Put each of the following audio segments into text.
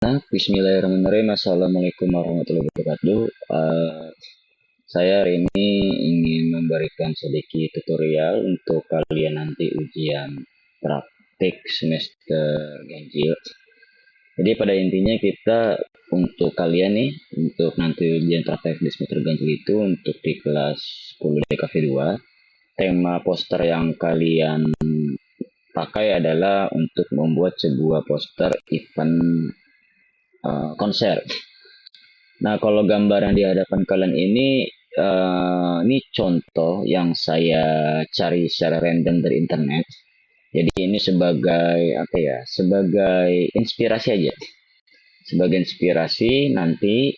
Bismillahirrahmanirrahim. Assalamualaikum warahmatullahi wabarakatuh. Saya hari ini ingin memberikan sedikit tutorial untuk kalian nanti ujian praktik semester ganjil. Jadi pada intinya kita untuk kalian nih, untuk nanti ujian praktik di semester ganjil itu untuk di kelas 10 DKV 2, tema poster yang kalian pakai adalah untuk membuat sebuah poster event konser. Nah, kalau gambar yang di hadapan kalian ini contoh yang saya cari secara random dari internet. Jadi ini sebagai apa ya? Sebagai inspirasi aja. Sebagai inspirasi nanti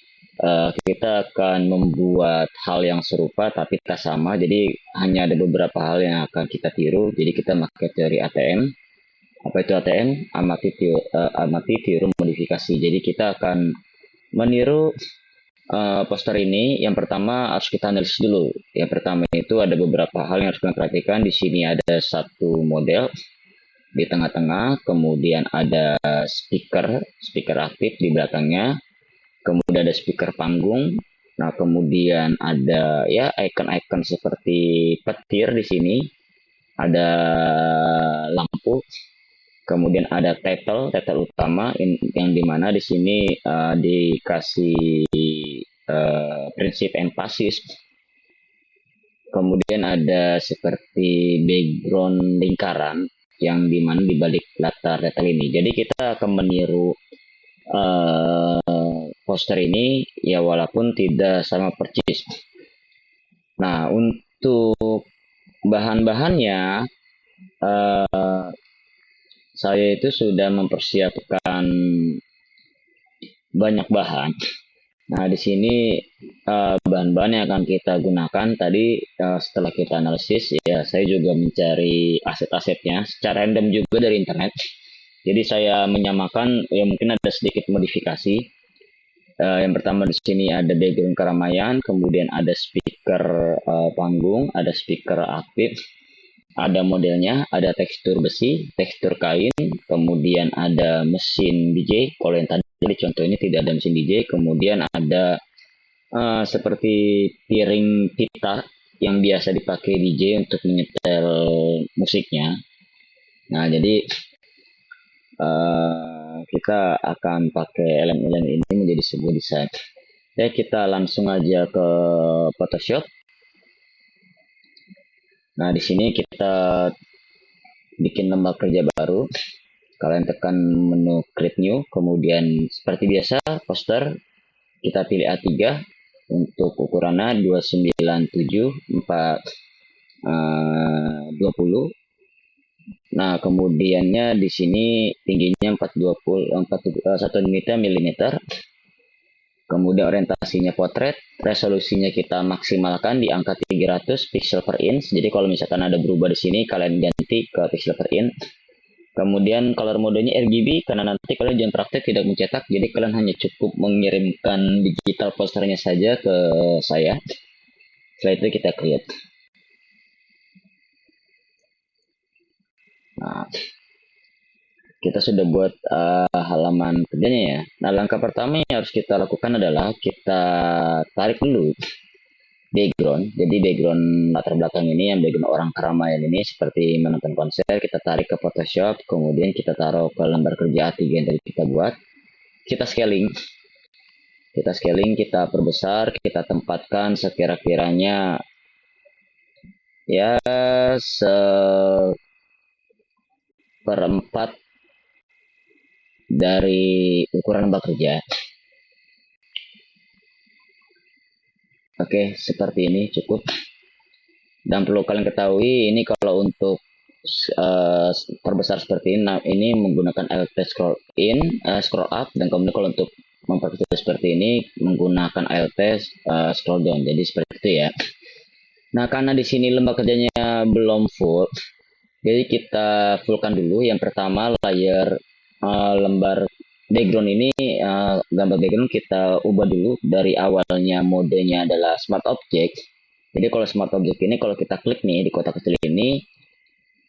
kita akan membuat hal yang serupa tapi tak sama. Jadi hanya ada beberapa hal yang akan kita tiru. Jadi kita pakai teori ATM. Apa itu ATM? Amati, tiru, modifikasi. Jadi kita akan meniru poster ini. Yang pertama harus kita analisis dulu. Yang pertama itu ada beberapa hal yang harus kita perhatikan. Di sini ada satu model di tengah-tengah, kemudian ada speaker aktif di belakangnya, kemudian ada speaker panggung. Nah, kemudian ada ya icon-icon seperti petir di sini, ada lampu, kemudian ada title utama yang dimana di sini dikasih prinsip empasis. Kemudian ada seperti background lingkaran yang dimana di balik latar detail ini. Jadi kita akan meniru poster ini ya walaupun tidak sama persis. Nah, untuk bahan-bahannya saya itu sudah mempersiapkan banyak bahan. Nah, di sini bahan-bahan yang akan kita gunakan tadi setelah kita analisis ya saya juga mencari aset-asetnya secara random juga dari internet. Jadi saya menyamakan ya mungkin ada sedikit modifikasi. Yang pertama di sini ada background keramaian, kemudian ada speaker panggung, ada speaker aktif, ada modelnya, ada tekstur besi, tekstur kain, kemudian ada mesin DJ. Kalau yang tadi contoh ini tidak ada mesin DJ, kemudian ada seperti piring pita yang biasa dipakai DJ untuk menyetel musiknya. Nah, jadi kita akan pakai elemen-elemen ini menjadi sebuah desain. Oke, kita langsung aja ke Photoshop. Nah, di sini kita bikin lembar kerja baru. Kalian tekan menu create new, kemudian seperti biasa poster kita pilih A3 untuk ukurannya 297/420. Nah, kemudiannya di sini tingginya 1 mm. Kemudian orientasinya potret, resolusinya kita maksimalkan di angka 300 pixel per inch. Jadi kalau misalkan ada berubah di sini, kalian ganti ke pixel per inch. Kemudian color modenya RGB, karena nanti kalian ujian praktek tidak mencetak, jadi kalian hanya cukup mengirimkan digital posternya saja ke saya. Setelah itu kita create. Nah, kita sudah buat halaman kerjanya ya. Nah, langkah pertama yang harus kita lakukan adalah kita tarik dulu background. Jadi background latar belakang ini yang background orang keramaian ini seperti menonton konser, kita tarik ke Photoshop, kemudian kita taruh ke lembar kerja A3 yang tadi kita buat. Kita scaling, kita perbesar, kita tempatkan sekira-kiranya ya seperempat dari ukuran lembar kerja. Oke, seperti ini cukup. Dan perlu kalian ketahui, ini kalau untuk perbesar seperti ini, nah ini menggunakan Alt scroll in, scroll up, dan kemudian kalau untuk memperkecil seperti ini menggunakan Alt scroll down. Jadi seperti itu ya. Nah, karena di sini lembar kerjanya belum full, jadi kita fullkan dulu. Yang pertama layer lembar background ini, gambar background kita ubah dulu dari awalnya modenya adalah smart object. Jadi kalau smart object ini kalau kita klik nih di kotak kecil ini,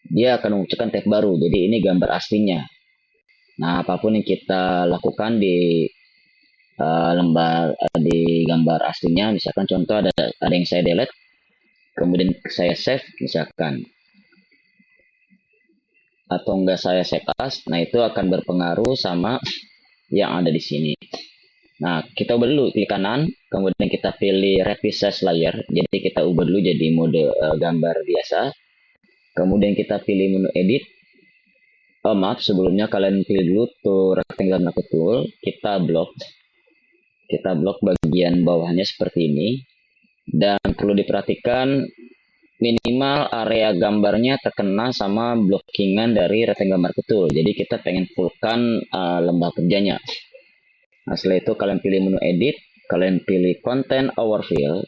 dia akan memunculkan tab baru. Jadi ini gambar aslinya. Nah, apapun yang kita lakukan di di gambar aslinya, misalkan contoh ada yang saya delete, kemudian saya save misalkan, atau enggak saya save as, nah itu akan berpengaruh sama yang ada di sini. Nah, kita ubah dulu klik kanan, kemudian kita pilih resize layer. Jadi kita ubah dulu jadi mode gambar biasa. Kemudian kita pilih menu edit. Oh, maaf, sebelumnya kalian pilih dulu tuh rectangle marquee tool. Kita blok bagian bawahnya seperti ini. Dan perlu diperhatikan minimal area gambarnya terkena sama blockingan dari rectangle marquee tool. Jadi kita pengen fullkan lembah kerjanya. Nah, setelah itu kalian pilih menu edit, kalian pilih content overfill.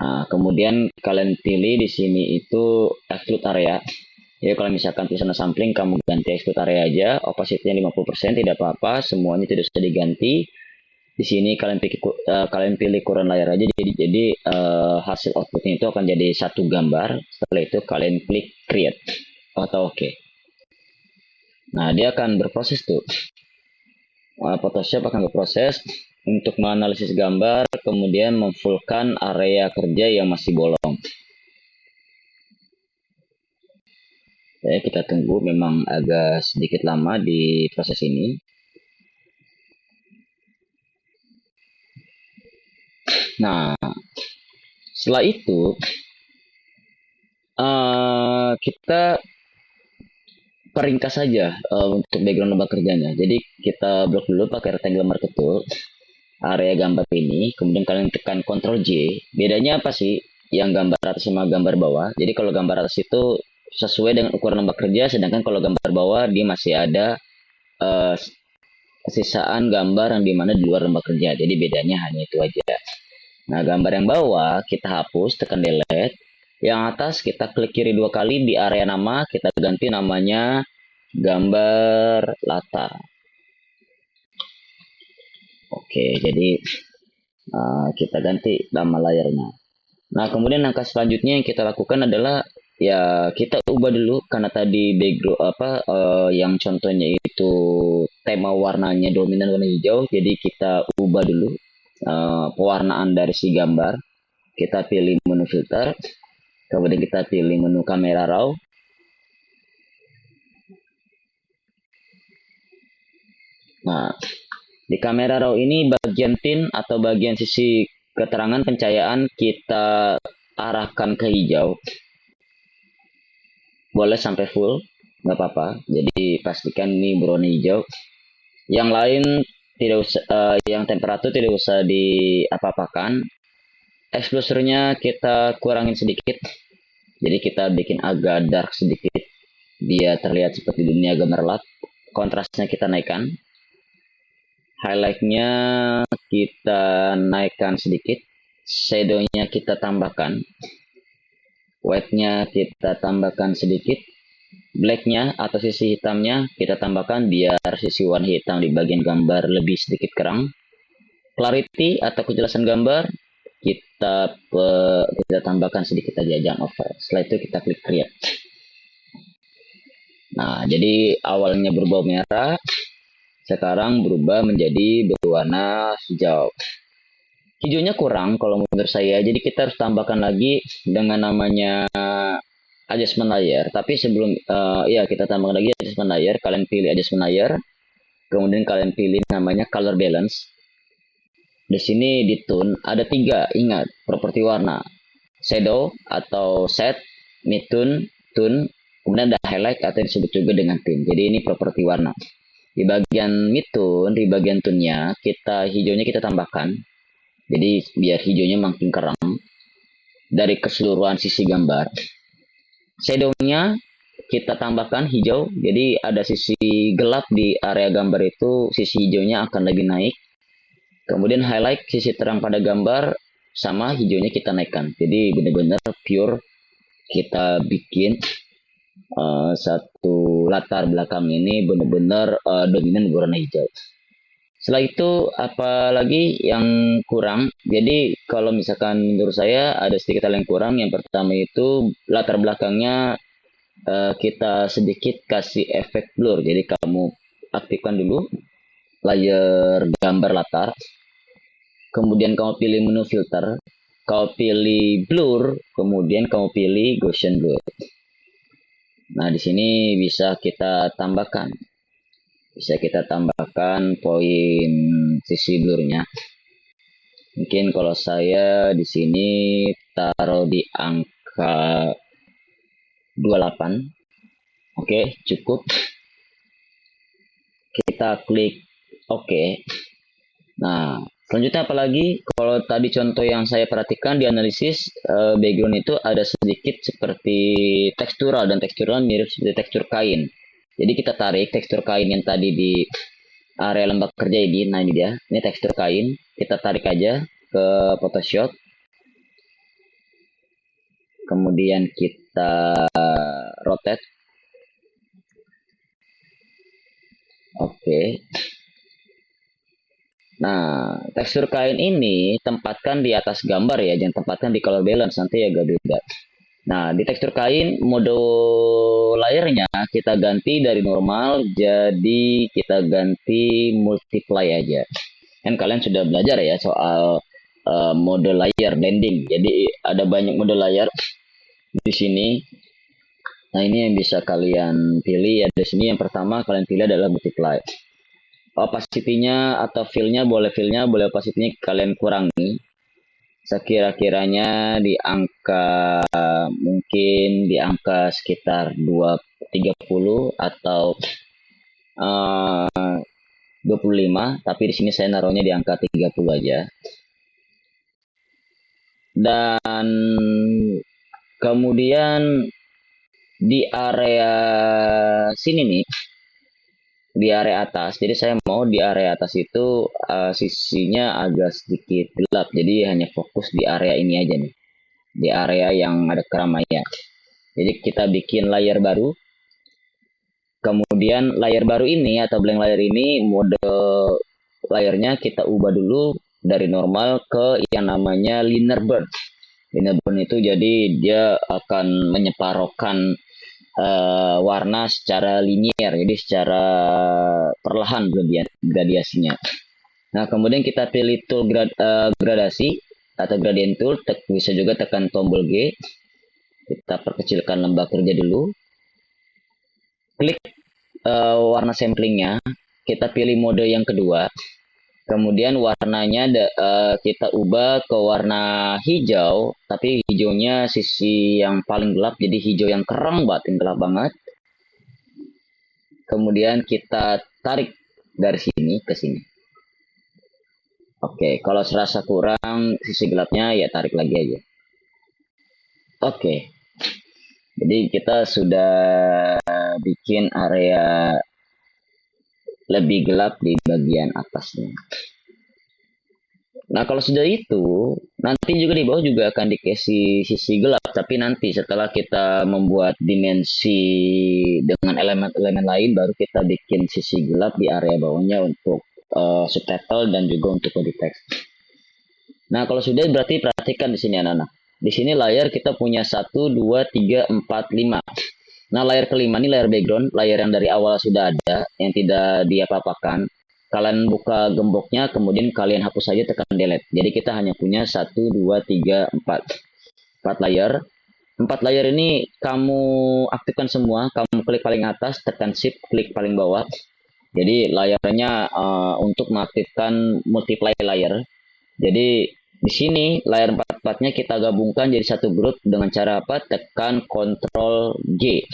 Nah, kemudian kalian pilih di sini itu exclude area. Jadi kalau misalkan tulisan sampling, kamu ganti exclude area aja, opacity-nya 50%, tidak apa-apa, semuanya tidak usah diganti. Di sini kalian pilih current layer aja, jadi hasil outputnya itu akan jadi satu gambar. Setelah itu kalian klik create atau oke. Nah, dia akan berproses tuh. Photoshop akan berproses untuk menganalisis gambar, kemudian memfullkan area kerja yang masih bolong. Ya, kita tunggu, memang agak sedikit lama di proses ini. Nah, setelah itu kita peringkas saja untuk background lembah kerjanya. Jadi kita blok dulu pakai rectangle marquee tool area gambar ini, kemudian kalian tekan Ctrl J. Bedanya apa sih yang gambar atas sama gambar bawah? Jadi kalau gambar atas itu sesuai dengan ukuran lembah kerja, sedangkan kalau gambar bawah dia masih ada uh, sisaan gambar yang dimana di luar lembah kerja. Jadi bedanya hanya itu aja. Nah, gambar yang bawah kita hapus, tekan delete. Yang atas kita klik kiri 2 kali di area nama, kita ganti namanya gambar latar. Oke, jadi kita ganti nama layarnya. Nah, kemudian langkah selanjutnya yang kita lakukan adalah ya kita ubah dulu karena tadi background yang contohnya itu tema warnanya dominan warna hijau, jadi kita ubah dulu pewarnaan dari si gambar. Kita pilih menu filter, kemudian kita pilih menu kamera raw. Nah, di kamera raw ini bagian tint atau bagian sisi keterangan pencahayaan kita arahkan ke hijau. Boleh sampai full, nggak apa-apa. Jadi pastikan ini berwarna hijau. Yang lain tidak usah, yang temperatur tidak usah diapa-apakan. Exposure-nya kita kurangin sedikit. Jadi kita bikin agak dark sedikit. Dia terlihat seperti dunia gemerlap. Kontrasnya kita naikkan. Highlight-nya kita naikkan sedikit. Shadow-nya kita tambahkan. White-nya kita tambahkan sedikit. Black-nya atau sisi hitamnya kita tambahkan biar sisi warna hitam di bagian gambar lebih sedikit kerang. Clarity atau kejelasan gambar kita tambahkan sedikit aja, jangan over. Setelah itu kita klik create. Nah, jadi awalnya berbau merah, sekarang berubah menjadi berwarna hijau. Hijaunya kurang kalau menurut saya, jadi kita harus tambahkan lagi dengan namanya adjustment layer. Tapi sebelum ya kita tambahkan lagi adjustment layer, kalian pilih adjustment layer, kemudian kalian pilih namanya color balance. Di sini di tone ada 3, ingat properti warna, shadow atau set, mid tone, tone, kemudian ada highlight atau disebut juga dengan tint. Jadi ini properti warna. Di bagian mid tone, di bagian tone-nya hijaunya kita tambahkan. Jadi biar hijaunya makin kerang dari keseluruhan sisi gambar. Shadow-nya kita tambahkan hijau, jadi ada sisi gelap di area gambar itu, sisi hijaunya akan lebih naik. Kemudian highlight, sisi terang pada gambar, sama hijaunya kita naikkan. Jadi benar-benar pure kita bikin satu latar belakang ini benar-benar dominan berwarna hijau. Setelah itu apalagi yang kurang? Jadi kalau misalkan menurut saya ada sedikit hal yang kurang. Yang pertama itu latar belakangnya kita sedikit kasih efek blur. Jadi kamu aktifkan dulu layer gambar latar, kemudian kamu pilih menu filter, kamu pilih blur, kemudian kamu pilih Gaussian blur. Nah, di sini bisa kita tambahkan poin sisi blurnya. Mungkin kalau saya di sini taruh di angka 28. Oke, cukup. Kita klik oke. Nah, selanjutnya apalagi? Kalau tadi contoh yang saya perhatikan di analisis background itu ada sedikit seperti tekstural, dan tekstural mirip seperti tekstur kain. Jadi kita tarik tekstur kain yang tadi di area lembak kerja ini. Nah, ini dia. Ini tekstur kain. Kita tarik aja ke Photoshop. Kemudian kita rotate. Oke. Nah, tekstur kain ini tempatkan di atas gambar ya, jangan tempatkan di color balance, nanti agak beda. Nah, di tekstur kain, mode layernya kita ganti dari normal, jadi kita ganti multiply aja. Kan kalian sudah belajar ya soal mode layer blending. Jadi ada banyak mode layar di sini. Nah, ini yang bisa kalian pilih ya. Di sini yang pertama kalian pilih adalah multiply. Opacity-nya atau fill-nya boleh opacity-nya kalian kurangi. Sekira-kiranya di angka mungkin di angka sekitar 30 atau 25, tapi di sini saya naruhnya di angka 30 aja. Dan kemudian di area sini nih, di area atas. Jadi saya mau di area atas itu sisinya agak sedikit gelap. Jadi hanya fokus di area ini aja nih. Di area yang ada keramaian. Jadi kita bikin layer baru. Kemudian layer baru ini atau blank layer ini mode layernya kita ubah dulu dari normal ke yang namanya linear burn. Linear burn itu jadi dia akan menyeparohkan warna secara linier, jadi secara perlahan gradiasinya. Nah, kemudian kita pilih tool gradasi atau gradient tool, bisa juga tekan tombol G. Kita perkecilkan lembah kerja dulu. Klik warna samplingnya, kita pilih mode yang kedua. Kemudian warnanya kita ubah ke warna hijau, tapi hijaunya sisi yang paling gelap, jadi hijau yang kerang banget, yang gelap banget. Kemudian kita tarik dari sini ke sini. Oke, kalau serasa kurang sisi gelapnya ya tarik lagi aja. Oke, jadi kita sudah bikin area lebih gelap di bagian atasnya. Nah, kalau sudah itu, nanti juga di bawah juga akan dikasih sisi gelap, tapi nanti setelah kita membuat dimensi dengan elemen-elemen lain, baru kita bikin sisi gelap di area bawahnya untuk subtitle dan juga untuk body text. Nah, kalau sudah berarti perhatikan di sini anak-anak. Di sini layar kita punya 1, 2, 3, 4, 5. Nah, layar kelima ini layar background, layar yang dari awal sudah ada, yang tidak diapa-apakan. Kalian buka gemboknya, kemudian kalian hapus saja, tekan delete. Jadi kita hanya punya 1, 2, 3, 4. 4 layar. 4 layar ini kamu aktifkan semua. Kamu klik paling atas, tekan shift, klik paling bawah. Jadi layarnya untuk mengaktifkan multiply layer. Jadi di sini layar 4-4-nya kita gabungkan jadi satu grup dengan cara apa? Tekan Ctrl G.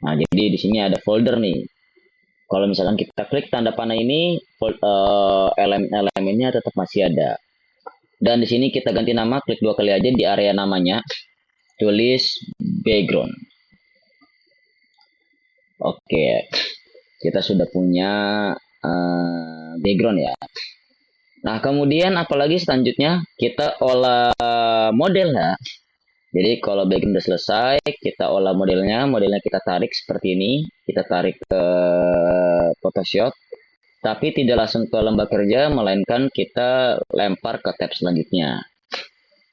Nah, jadi di sini ada folder nih. Kalau misalkan kita klik tanda panah ini, elemen-elemennya tetap masih ada. Dan di sini kita ganti nama, klik 2 kali aja di area namanya, tulis background. Oke, kita sudah punya background ya. Nah, kemudian apalagi selanjutnya kita olah model ya. Jadi kalau background sudah selesai, kita olah modelnya kita tarik seperti ini, kita tarik ke Photoshop, tapi tidak langsung ke lembah kerja, melainkan kita lempar ke tab selanjutnya.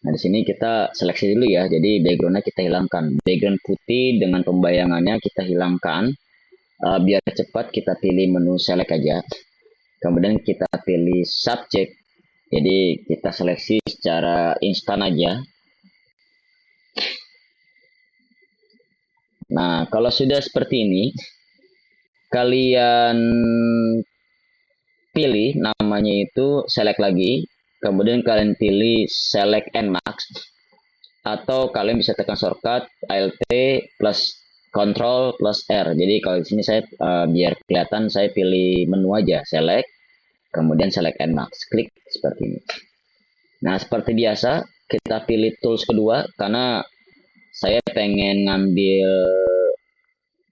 Nah, di sini kita seleksi dulu ya. Jadi backgroundnya kita hilangkan. Background putih dengan pembayangannya kita hilangkan. Biar cepat kita pilih menu select aja. Kemudian kita pilih subject. Jadi kita seleksi secara instan aja. Nah, kalau sudah seperti ini, kalian pilih namanya itu select lagi. Kemudian kalian pilih select and max. Atau kalian bisa tekan shortcut Alt plus Control plus R. Jadi kalau di sini saya biar kelihatan saya pilih menu aja select, kemudian select and max, klik seperti ini. Nah seperti biasa kita pilih tools kedua karena saya pengen ngambil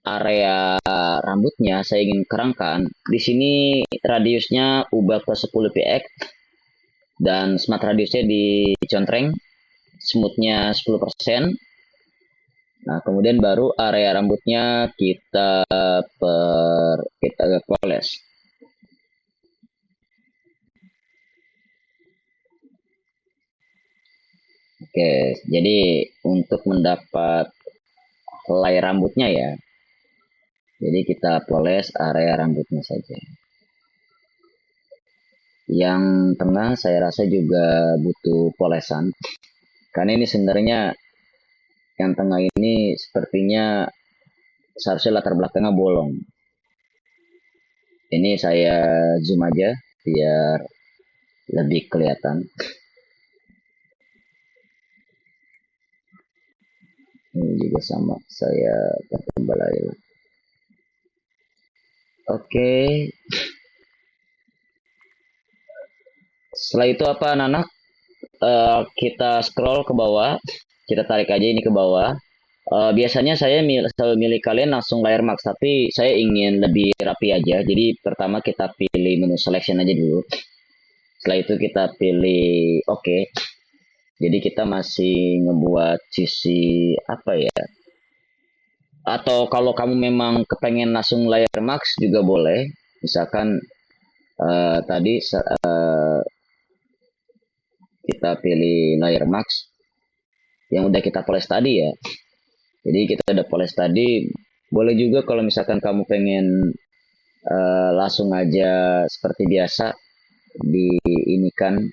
area rambutnya, saya ingin kerangkan. Di sini radiusnya ubah ke 10 px dan smart radiusnya dicontreng, smoothnya 10%. Nah, kemudian baru area rambutnya kita poles. Oke, jadi untuk mendapat helai rambutnya ya. Jadi kita poles area rambutnya saja. Yang tengah saya rasa juga butuh polesan. Karena ini sebenarnya yang tengah ini sepertinya seharusnya latar belakangnya bolong. Ini saya zoom aja biar lebih kelihatan. Ini juga sama, saya tambah air. Oke. Setelah itu apa anak-anak? Kita scroll ke bawah, kita tarik aja ini ke bawah. Biasanya saya selalu milih kalian langsung layar max, tapi saya ingin lebih rapi aja. Jadi pertama kita pilih menu selection aja dulu. Setelah itu kita pilih oke. Jadi kita masih ngebuat sisi apa ya? Atau kalau kamu memang kepengen langsung layar max juga boleh. Misalkan tadi kita pilih layar max yang udah kita poles tadi ya. Jadi kita udah poles tadi. Boleh juga kalau misalkan kamu pengen langsung aja seperti biasa diinikan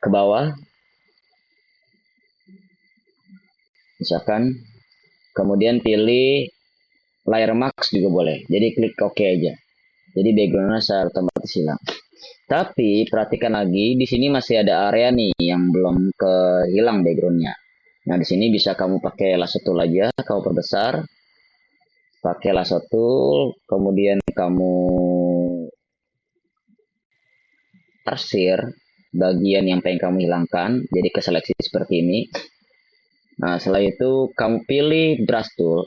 ke bawah. Misalkan kemudian pilih layer max juga boleh. Jadi klik OK aja. Jadi backgroundnya saya otomatis hilang. Tapi perhatikan lagi, di sini masih ada area nih yang belum kehilang backgroundnya. Nah di sini bisa kamu pakai lasso tool aja, kamu perbesar, pakai lasso tool, kemudian kamu tarsir bagian yang pengen kamu hilangkan, jadi ke seleksi seperti ini. Nah setelah itu kamu pilih brush tool,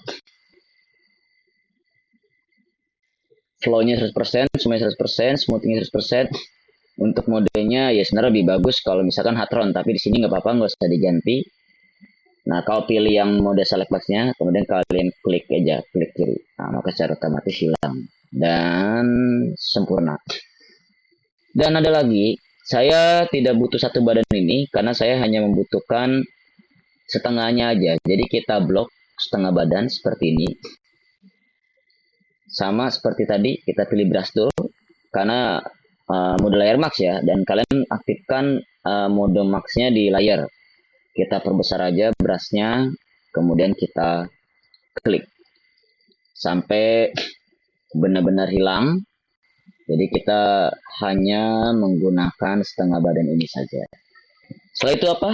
flow-nya 100%, semuanya 100%, smoothing 100%. Untuk modenya ya sebenarnya lebih bagus kalau misalkan Hatron, tapi di sini nggak apa-apa, nggak usah diganti. Nah, kalau pilih yang mode select box-nya, kemudian kalian klik aja, klik kiri. Nah, maka secara otomatis hilang dan sempurna. Dan ada lagi, saya tidak butuh satu badan ini karena saya hanya membutuhkan setengahnya aja. Jadi kita blok setengah badan seperti ini. Sama seperti tadi, kita pilih brush tool karena mode layer max ya, dan kalian aktifkan mode maxnya di layer. Kita perbesar aja brushnya, kemudian kita klik sampai benar-benar hilang. Jadi kita hanya menggunakan setengah badan ini saja. Setelah itu apa?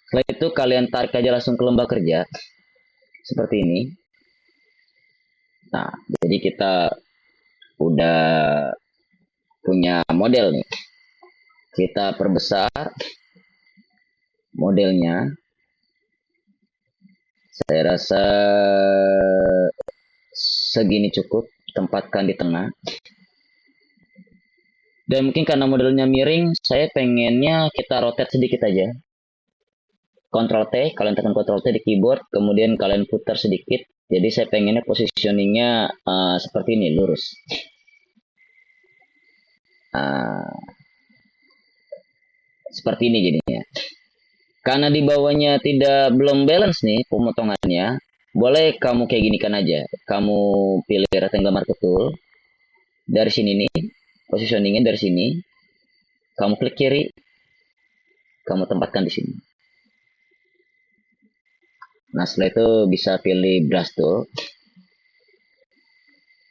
Setelah itu kalian tarik aja langsung ke lembah kerja seperti ini. Nah, jadi kita udah punya model nih. Kita perbesar modelnya. Saya rasa segini cukup, tempatkan di tengah. Dan mungkin karena modelnya miring, saya pengennya kita rotate sedikit aja. Ctrl T, kalian tekan Ctrl T di keyboard, kemudian kalian putar sedikit. Jadi saya pengennya positioningnya seperti ini, lurus. Nah, seperti ini jadinya. Karena di bawahnya tidak belum balance nih pemotongannya, boleh kamu kayak gini kan aja. Kamu pilih rectangle marker tool dari sini nih, positioningnya dari sini. Kamu klik kiri, kamu tempatkan di sini. Nah setelah itu bisa pilih brush tool,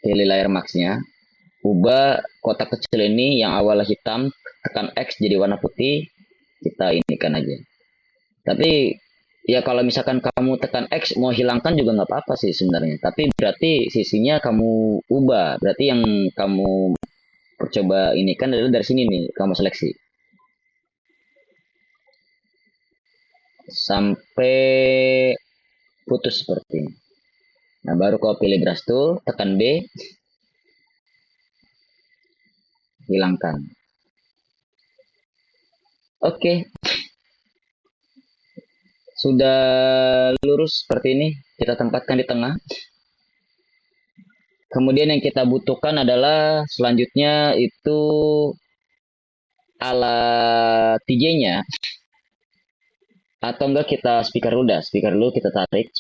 pilih layer max-nya, ubah kotak kecil ini yang awalnya hitam, tekan X jadi warna putih, kita ini kan aja. Tapi ya kalau misalkan kamu tekan X mau hilangkan juga nggak apa-apa sih sebenarnya. Tapi berarti sisinya kamu ubah. Berarti yang kamu coba ini kan adalah dari sini nih kamu seleksi sampai putus seperti ini. Nah baru kau pilih brush tool, tekan B, hilangkan. Oke, sudah lurus seperti ini. Kita tempatkan di tengah. Kemudian yang kita butuhkan adalah selanjutnya itu alat TJ-nya atau enggak kita speaker dulu dah. Speaker dulu kita tarik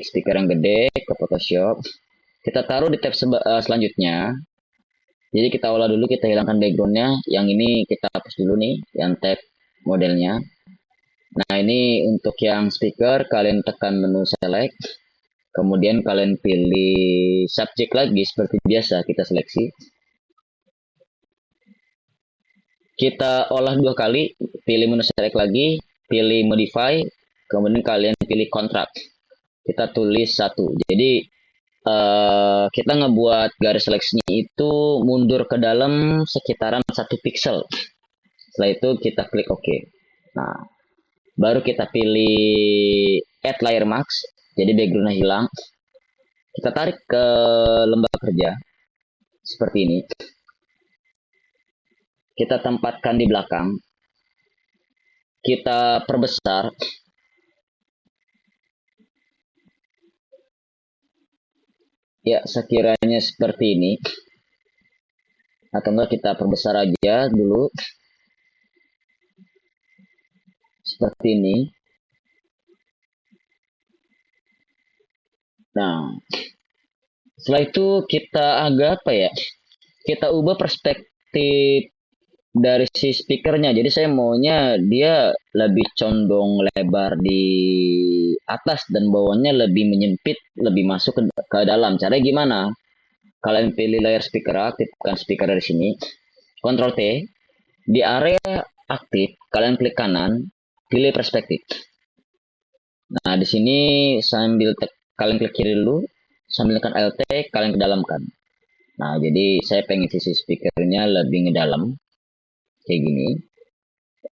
speaker yang gede ke Photoshop. Kita taruh di tab selanjutnya. Jadi kita olah dulu, kita hilangkan backgroundnya. Yang ini kita hapus dulu nih, yang tab modelnya. Nah ini untuk yang speaker, kalian tekan menu select. Kemudian kalian pilih subject lagi seperti biasa, kita seleksi. Kita olah dua kali, pilih menu select lagi, pilih modify, kemudian kalian pilih contract. Kita tulis 1. Jadi kita ngebuat garis seleksinya itu mundur ke dalam sekitaran 1 pixel. Setelah itu kita klik OK. Nah, baru kita pilih add layer mask. Jadi backgroundnya hilang. Kita tarik ke lembah kerja seperti ini. Kita tempatkan di belakang. Kita perbesar. Ya, sekiranya seperti ini. Atau enggak kita perbesar aja dulu. Seperti ini. Nah, setelah itu kita agak apa ya? Kita ubah perspektif dari si speakernya. Jadi saya maunya dia lebih condong lebar di atas dan bawahnya lebih menyempit, lebih masuk ke dalam. Caranya gimana? Kalian pilih layar speaker, aktifkan speaker dari sini. Ctrl T. Di area aktif, kalian klik kanan, pilih perspektif. Nah, di sini sambil kalian klik kiri dulu, sambil tekan Alt, kalian kedalamkan. Nah, jadi saya pengen sisi speakernya lebih ngedalam, kayak gini.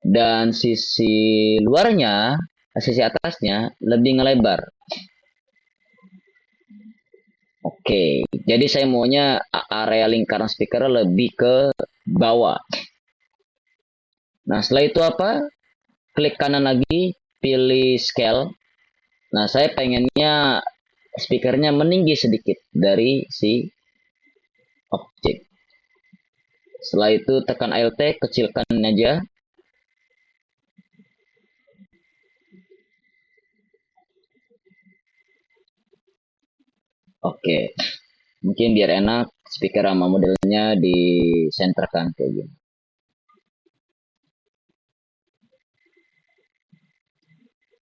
Dan sisi luarnya, sisi atasnya lebih ngelebar. Oke, jadi saya maunya area lingkaran speaker lebih ke bawah. Nah, setelah itu apa? Klik kanan lagi, pilih scale. Nah, saya pengennya speakernya meninggi sedikit dari si objek. Setelah itu tekan Alt, kecilkan aja. Oke, mungkin biar enak speaker sama modelnya disenterkan kayak gini.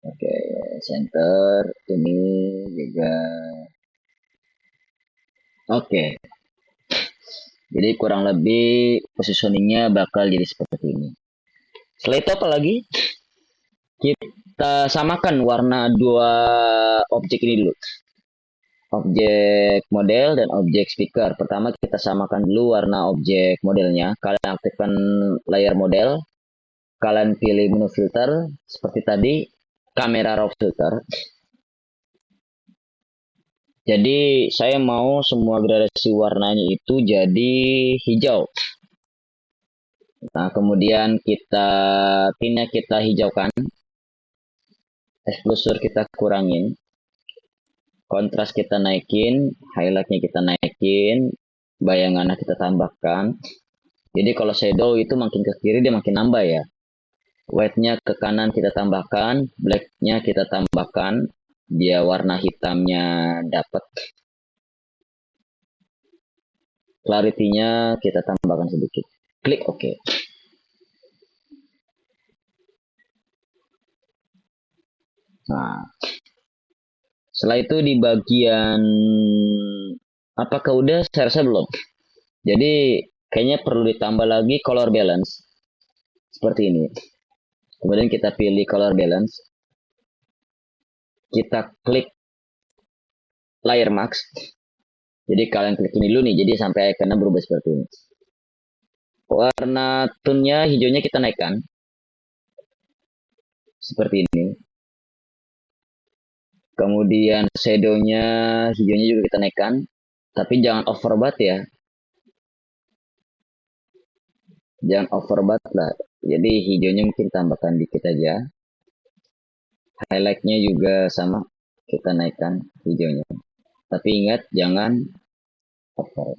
Oke, center ini juga. Oke, jadi kurang lebih positioningnya bakal jadi seperti ini. Setelah itu apa lagi? Kita samakan warna dua objek ini dulu. Objek model dan objek speaker. Pertama kita samakan dulu warna objek modelnya. Kalian aktifkan layer model. Kalian pilih menu filter seperti tadi, kamera raw filter. Jadi saya mau semua gradasi warnanya itu jadi hijau. Nah, kemudian pinnya kita hijaukan, exposure kita kurangin, kontras kita naikin, highlightnya kita naikin, bayangannya kita tambahkan. Jadi kalau shadow itu makin ke kiri dia makin nambah ya. White-nya ke kanan kita tambahkan, black-nya kita tambahkan, dia warna hitamnya dapat, clarity-nya kita tambahkan sedikit. Klik OK. Nah, setelah itu di bagian apakah udah? Saya rasa belum. Jadi kayaknya perlu ditambah lagi color balance seperti ini. Kemudian kita pilih color balance, kita klik layer max. Jadi kalian klik ini dulu nih, jadi sampai ikonnya berubah seperti ini. Warna tone-nya hijaunya kita naikkan seperti ini. Kemudian shadow-nya hijaunya juga kita naikkan, tapi jangan over banget ya. Jangan over banget lah. Jadi hijaunya mungkin tambahkan dikit aja. Highlight-nya juga sama, kita naikkan hijaunya. Tapi ingat jangan over.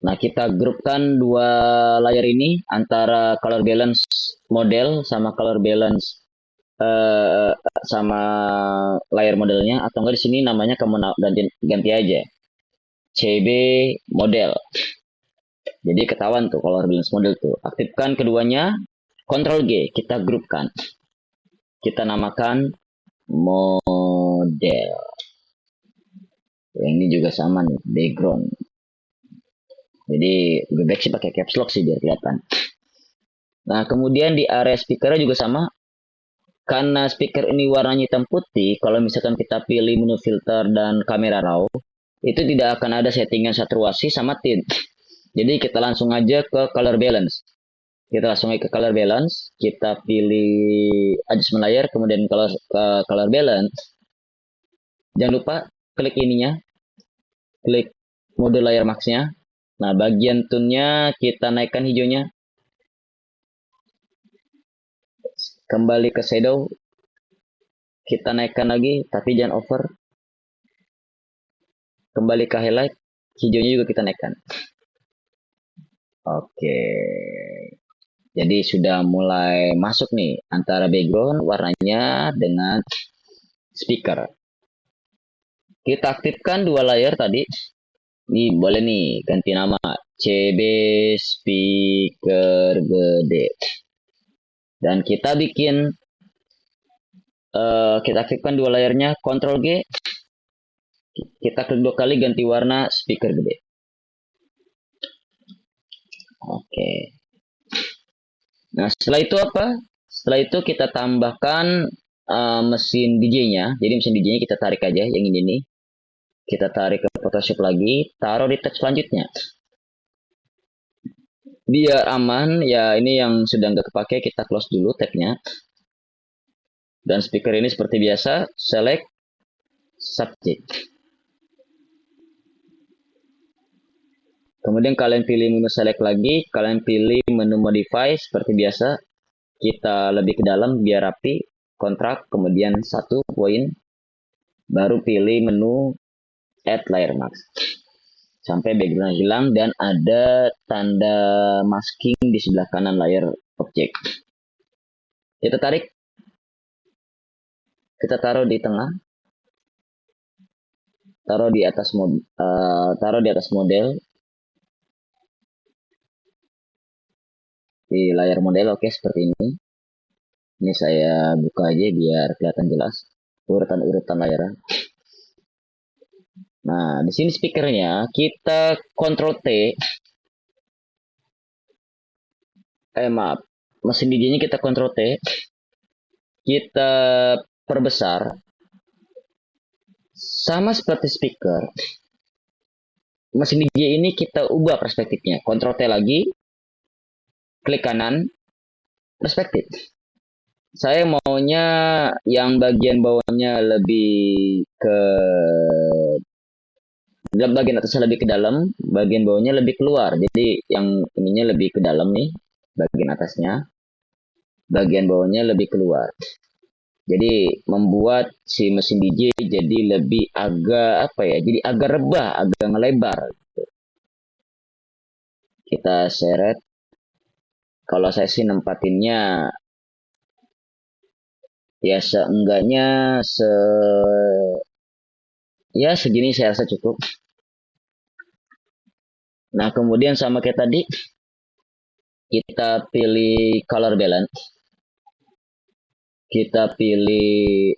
Nah, kita grupkan dua layer ini antara color balance model sama color balance eh, sama layer modelnya, atau enggak di sini namanya kamu ganti aja CB model. Jadi ketahuan tuh color balance model tuh. Aktifkan keduanya, Ctrl G, kita grupkan. Kita namakan model. Yang ini juga sama nih, background. Jadi lebih baik sih pakai caps lock sih biar kelihatan. Nah, kemudian di area speaker juga sama. Karena speaker ini warnanya hitam putih, kalau misalkan kita pilih menu filter dan kamera raw, itu tidak akan ada settingan saturasi sama tint. Jadi kita langsung aja ke color balance. Kita langsung aja ke color balance, kita pilih adjustment layer, kemudian color balance. Jangan lupa klik ininya, klik mode layer max-nya. Nah, bagian tone-nya kita naikkan hijaunya. Kembali ke shadow, kita naikkan lagi, tapi jangan over. Kembali ke highlight, hijaunya juga kita naikkan. Oke. Jadi sudah mulai masuk nih antara background warnanya dengan speaker. Kita aktifkan dua layar tadi. Ini boleh nih ganti nama CB speaker gede. Dan kita bikin kita aktifkan dua layarnya, Ctrl G. Kita klik dua kali ganti warna speaker gede. Oke. Nah, setelah itu apa? Setelah itu kita tambahkan mesin DJ-nya. Jadi mesin DJ-nya kita tarik aja yang ini nih. Kita tarik ke Photoshop lagi, taruh di tab selanjutnya. Biar aman, ya ini yang sudah nggak kepake, kita close dulu tabnya. Dan speaker ini seperti biasa, select subject. Kemudian kalian pilih menu select lagi, kalian pilih menu modify seperti biasa. Kita lebih ke dalam biar rapi, kontrak, kemudian 1 poin, baru pilih menu add layer mask. Sampai background hilang dan ada tanda masking di sebelah kanan layar objek. Kita tarik, kita taruh di tengah, taruh di atas model, di layar model. Oke, seperti ini. Ini saya buka aja biar kelihatan jelas urutan-urutan layar. Nah, di sini speakernya kita Ctrl T. Maaf, mesin DJ-nya kita Ctrl T. Kita perbesar. Sama seperti speaker. Mesin DJ ini kita ubah perspektifnya. Ctrl T lagi. Klik kanan. Perspektif. Saya maunya yang bagian bawahnya lebih ke bagian atasnya lebih ke dalam, bagian bawahnya lebih keluar. Jadi yang ininya lebih ke dalam nih, bagian atasnya, bagian bawahnya lebih keluar. Jadi membuat si mesin DJ jadi lebih agak apa ya? Jadi agak rebah, agak ngelebar. kita seret. Kalau saya sih nempatinnya ya seenggaknya ya segini saya rasa cukup. Nah, kemudian sama kayak tadi, kita pilih color balance, kita pilih,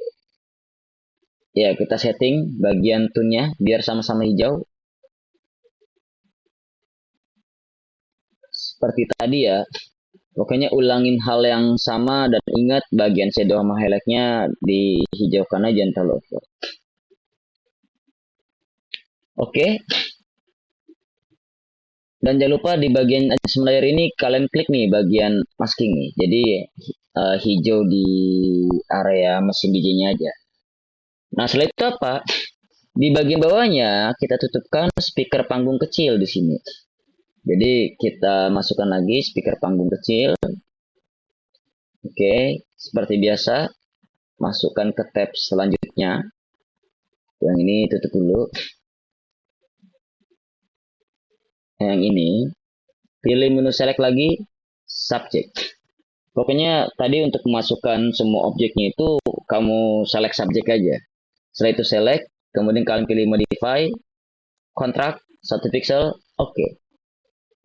ya kita setting bagian tone-nya biar sama-sama hijau. Seperti tadi ya, pokoknya ulangin hal yang sama dan ingat bagian shadow sama highlight-nya dihijaukan aja, jangan terlalu over. Oke, dan jangan lupa di bagian adjustment layer ini kalian klik nih bagian masking nih. Jadi hijau di area mesin DJ-nya aja. Nah, setelah itu apa? Di bagian bawahnya kita tutupkan speaker panggung kecil di sini. Jadi kita masukkan lagi speaker panggung kecil. Oke, seperti biasa masukkan ke tab selanjutnya. Yang ini tutup dulu. Yang ini pilih menu select lagi subject. Pokoknya tadi untuk memasukkan semua objeknya itu kamu select subject aja. Setelah itu select, kemudian kalian pilih modify, contract, 1 pixel, oke.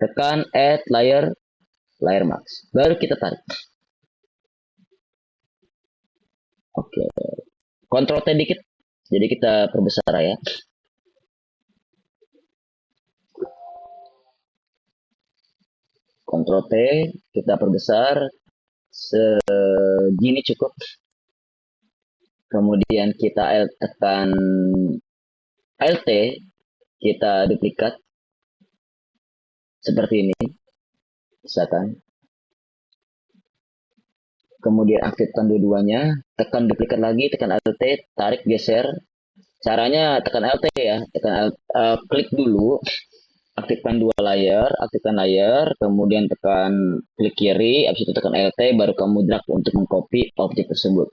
Tekan add layer, layer max. Baru kita tarik. Oke. Ctrl T dikit. Jadi kita perbesar ya. Ctrl T, kita perbesar segini cukup. Kemudian kita tekan Alt, kita duplikat seperti ini, misalkan. Kemudian aktifkan dua-duanya, tekan duplikat lagi, tekan Alt, tarik geser. Caranya tekan Alt ya, tekan Alt, klik dulu, aktifkan dua aktifkan layer, kemudian tekan klik kiri, habis itu tekan Alt, baru kamu drag untuk mengcopy objek tersebut.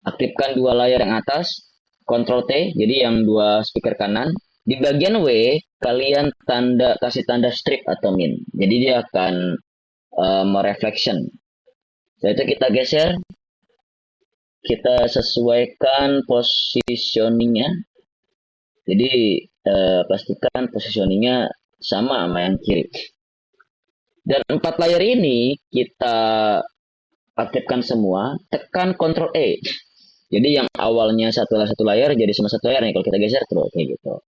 Aktifkan dua layar yang atas, Ctrl T, jadi yang dua speaker kanan. Di bagian W, kalian kasih tanda strip atau min. Jadi dia akan mereflection. Setelah itu kita geser, kita sesuaikan positioningnya. Jadi pastikan positioningnya sama sama yang kiri. Dan 4 layer ini kita aktifkan semua, tekan Ctrl E. Jadi yang awalnya satu layar jadi cuma satu layar nih kalau kita geser terus kayak gitu.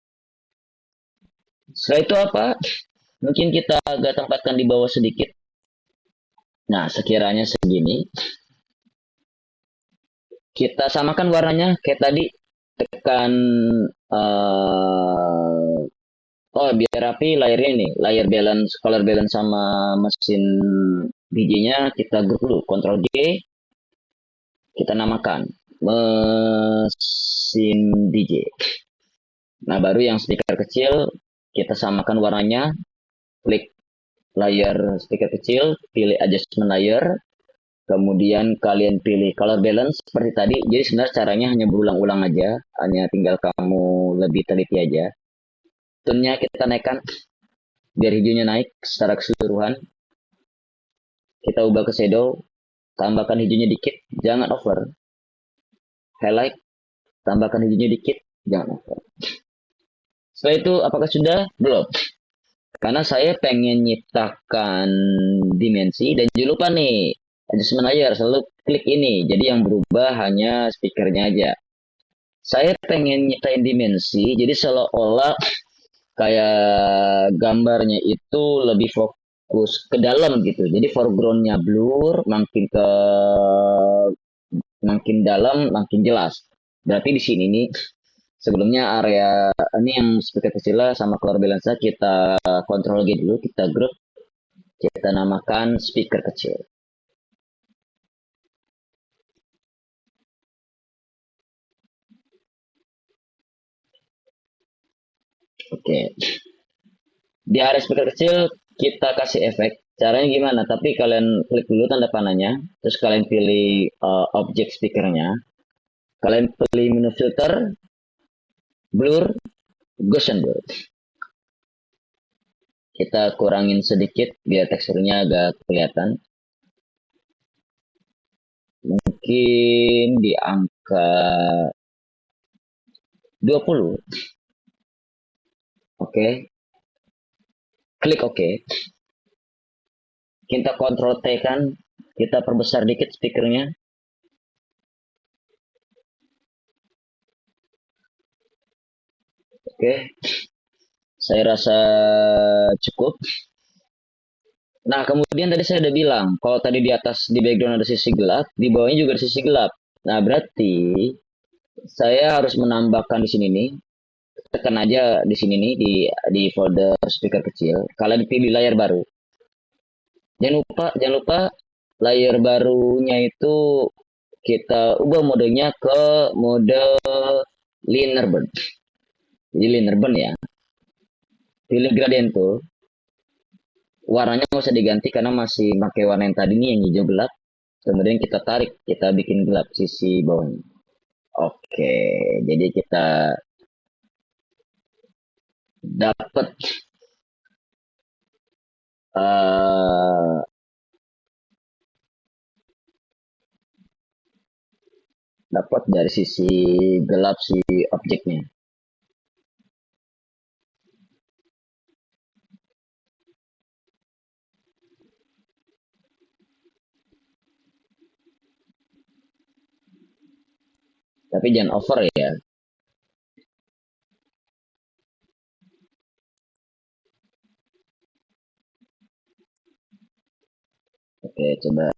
Setelah itu apa? Mungkin kita agak tempatkan di bawah sedikit. Nah, sekiranya segini. Kita samakan warnanya kayak tadi. Tekan oh biar rapi layarnya ini, layar balance, color balance sama mesin DJ-nya kita grup dulu, Ctrl G, kita namakan mesin DJ. Nah, baru yang speaker kecil kita samakan warnanya, klik layar speaker kecil, pilih adjustment layer, kemudian kalian pilih color balance seperti tadi. Jadi sebenarnya caranya hanya berulang-ulang aja, hanya tinggal kamu lebih teliti aja. Tone-nya kita naikkan biar hijaunya naik secara keseluruhan. Kita ubah ke shadow, tambahkan hijaunya dikit, jangan over. Highlight, tambahkan hijaunya dikit, jangan over. Setelah itu apakah sudah? Belum. Karena saya pengen nyiptakan dimensi dan jangan lupa nih adjustment layer selalu klik ini. Jadi yang berubah hanya speakernya aja. Saya pengen nyiptain dimensi, jadi seolah-olah kayak gambarnya itu lebih fokus ke dalam gitu. Jadi foregroundnya blur, makin dalam, makin jelas. Berarti di sini nih sebelumnya area ini yang speaker kecil sama color balance kita kontrol G dulu, kita group, kita namakan speaker kecil. Oke. Di area speaker kecil kita kasih efek. Caranya gimana? Tapi kalian klik dulu tanda panahnya, terus kalian pilih objek speakernya. Kalian pilih menu filter, blur, ghost and blur. Kita kurangin sedikit biar teksturnya agak kelihatan. Mungkin di angka 20. Oke, klik oke. Kita kontrol T kan, kita perbesar dikit speakernya. Oke, saya rasa cukup. Nah, kemudian tadi saya udah bilang, kalau tadi di atas di background ada sisi gelap, di bawahnya juga ada sisi gelap. Nah, berarti saya harus menambahkan di sini nih, tekan aja di sini nih di folder speaker kecil. Kalian pilih layar baru. Jangan lupa layar barunya itu kita ubah modenya ke mode linear burn. Jadi linear burn ya. Pilih gradient tool. Warnanya nggak usah diganti karena masih pakai warna yang tadi nih yang hijau gelap. Kemudian kita tarik, kita bikin gelap sisi bawahnya. Oke, jadi kita dapat uh, dapat dari sisi gelap si objeknya. Tapi jangan over ya. Oke, coba.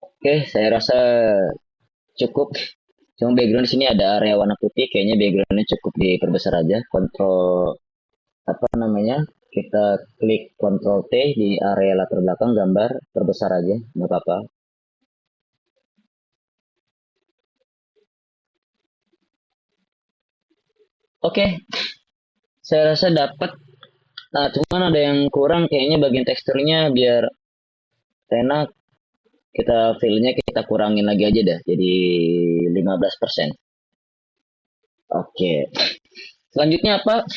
Oke, saya rasa cukup. Cuma background di sini ada area warna putih, kayaknya backgroundnya cukup diperbesar aja. Kontrol apa namanya? Kita klik Ctrl T di area latar belakang gambar, perbesar aja, nggak apa-apa. Oke, saya rasa dapat. Nah, cuman ada yang kurang kayaknya bagian teksturnya biar enak. Kita filenya kita kurangin lagi aja dah, jadi 15%. Oke. Selanjutnya apa?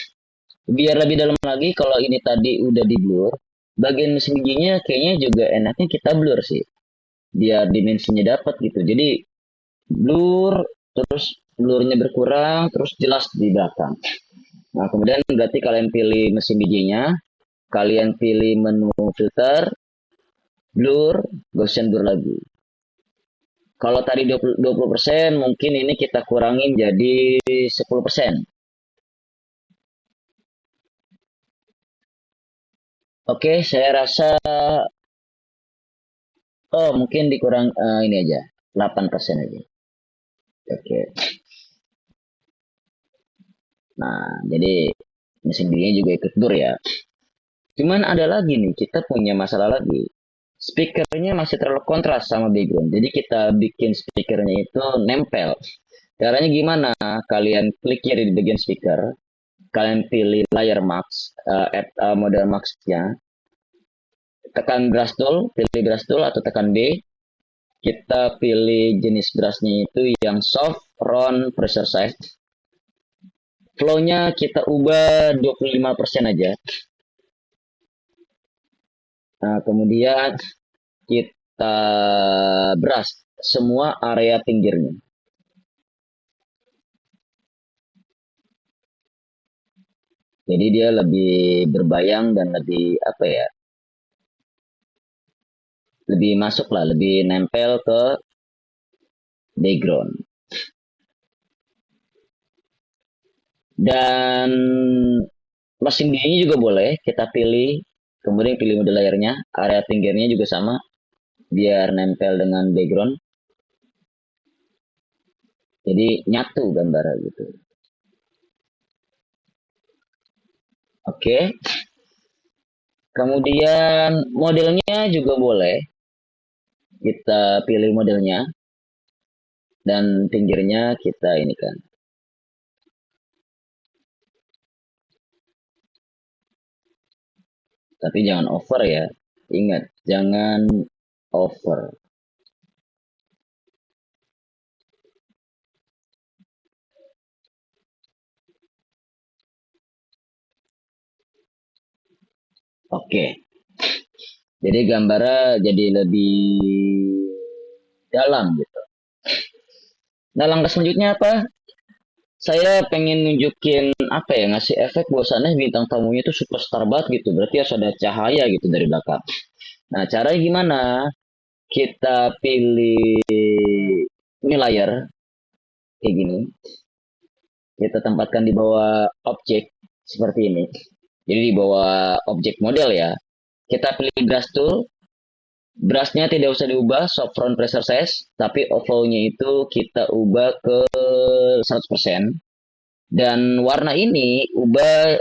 Biar lebih dalam lagi, kalau ini tadi udah di blur, bagian mesin bijinya kayaknya juga enaknya kita blur sih. Biar dimensinya dapat gitu. Jadi blur, terus blurnya berkurang, terus jelas di belakang. Nah, kemudian berarti kalian pilih mesin bijinya, kalian pilih menu filter, blur, Gaussian blur lagi. Kalau tadi 20%, mungkin ini kita kurangin jadi 10%. Oke, saya rasa mungkin dikurang ini aja, 8% aja. Oke. Nah, jadi mesin giginya juga ikut blur ya. Cuman ada lagi nih, kita punya masalah lagi. Speakernya masih terlalu kontras sama background. Jadi kita bikin speakernya itu nempel. Caranya gimana? Kalian klik kiri di bagian speaker, kalian pilih layer max, add model max-nya, tekan brush tool, pilih brush tool atau tekan B, kita pilih jenis brushnya itu yang soft, round, pressure size. Flow-nya kita ubah 25% aja. Nah, kemudian kita brush semua area pinggirnya. Jadi dia lebih berbayang dan lebih apa ya? Lebih masuk lah, lebih nempel ke background. Dan mesin bijinya juga boleh kita pilih, kemudian pilih mode layarnya, area pinggirnya juga sama, biar nempel dengan background. Jadi nyatu gambar gitu. Oke. Kemudian modelnya juga boleh. Kita pilih modelnya dan pinggirnya kita ini kan. Tapi jangan over ya. Ingat, jangan over. Oke, jadi gambarnya jadi lebih dalam gitu. Nah, langkah selanjutnya apa? Saya pengen nunjukin apa ya, ngasih efek bahwasannya bintang tamunya itu superstar banget gitu. Berarti harus ada cahaya gitu dari belakang. Nah, caranya gimana? Kita pilih ini layar kayak gini. Kita tempatkan di bawah objek seperti ini. Jadi di bawah objek model ya. Kita pilih brush tool. Brushnya tidak usah diubah, soft front pressure size, tapi oval-nya itu kita ubah ke 100%. Dan warna ini ubah,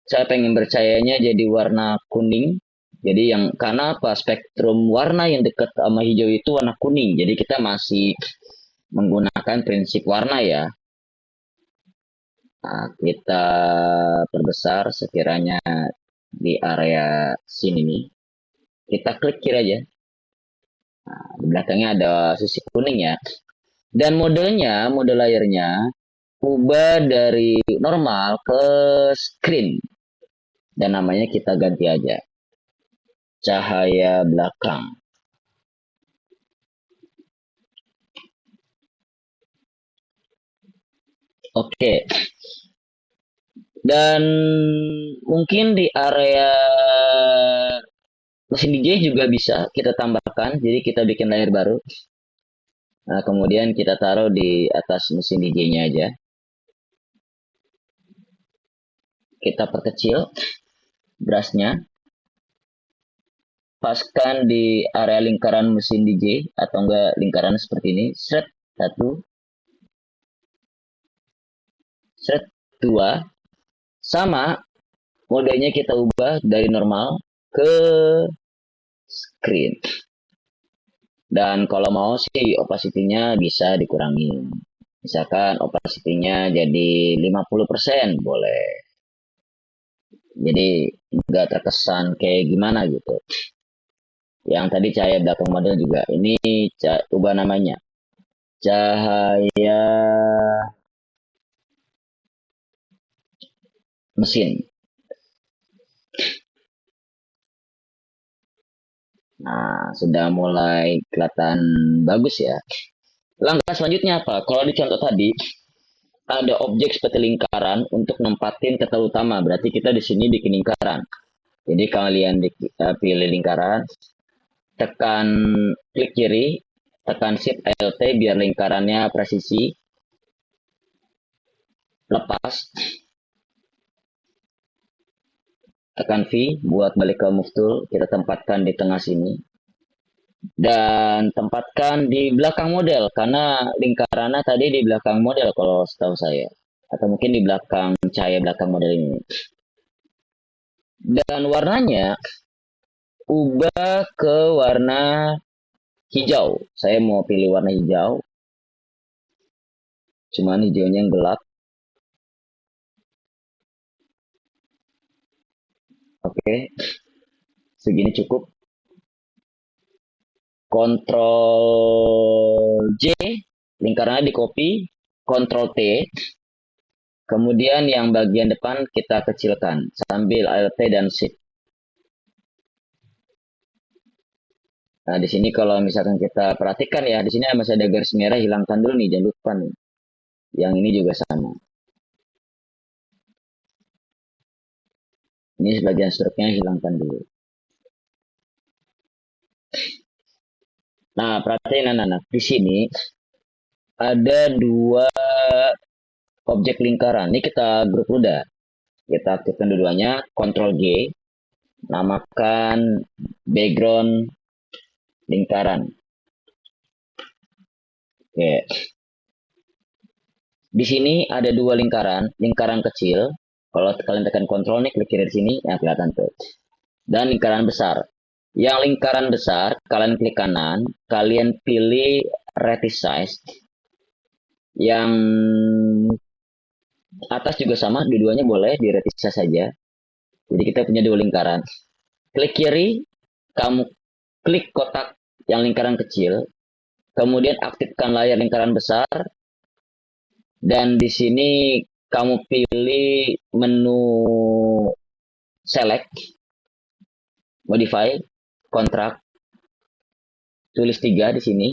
saya pengen percayanya jadi warna kuning. Jadi yang karena apa, spektrum warna yang dekat sama hijau itu warna kuning. Jadi kita masih menggunakan prinsip warna ya. Nah, kita perbesar sekiranya di area sini nih. Kita klik kiri aja. Nah, di belakangnya ada sisi kuning ya. Dan mode layarnya ubah dari normal ke screen. Dan namanya kita ganti aja. Cahaya belakang. Oke. Dan mungkin di area mesin DJ juga bisa kita tambahkan. Jadi kita bikin layar baru. Nah, kemudian kita taruh di atas mesin DJ-nya aja. Kita perkecil brushnya. Paskan di area lingkaran mesin DJ atau enggak lingkaran seperti ini. Set satu, set dua, sama modenya kita ubah dari normal ke screen. Dan kalau mau sih opacity-nya bisa dikurangi. Misalkan opacity-nya jadi 50% boleh. Jadi nggak terkesan kayak gimana gitu. Yang tadi cahaya belakang model juga. Ini ubah namanya. Cahaya mesin. Nah, sudah mulai kelihatan bagus ya. Langkah selanjutnya apa? Kalau di contoh tadi, ada objek seperti lingkaran untuk nempatin kata utama. Berarti kita di sini bikin lingkaran. Jadi kalian pilih lingkaran, tekan klik kiri, tekan shift alt biar lingkarannya presisi, lepas, tekan V buat balik ke move tool, kita tempatkan di tengah sini. Dan tempatkan di belakang model, karena lingkarannya tadi di belakang model kalau setahu saya. Atau mungkin di belakang cahaya belakang model ini. Dan warnanya ubah ke warna hijau. Saya mau pilih warna hijau. Cuman hijaunya yang gelap. Oke, segini cukup. Ctrl J, lingkarannya di copy. Ctrl T, kemudian yang bagian depan kita kecilkan sambil Alt dan Shift. Nah, di sini kalau misalkan kita perhatikan ya, di sini masih ada garis merah, hilangkan dulu nih, jangan lupa nih. Yang ini juga sama. Ini sebagian struknya hilangkan dulu. Nah, perhatiin anak-anak, di sini ada dua objek lingkaran. Ini kita grup udah. Kita aktifkan dua-duanya, Ctrl G, namakan background lingkaran. Oke. Di sini ada dua lingkaran, lingkaran kecil. Kalau kalian tekan kontrol nih, klik kiri di sini, yang kelihatan tuh. Dan lingkaran besar. Yang lingkaran besar, kalian klik kanan, kalian pilih resize. Yang atas juga sama, dua-duanya boleh di resize saja. Jadi kita punya dua lingkaran. Klik kiri, kamu klik kotak yang lingkaran kecil, kemudian aktifkan layar lingkaran besar, dan di sini kamu pilih menu select, modify, kontrak, tulis 3 di sini.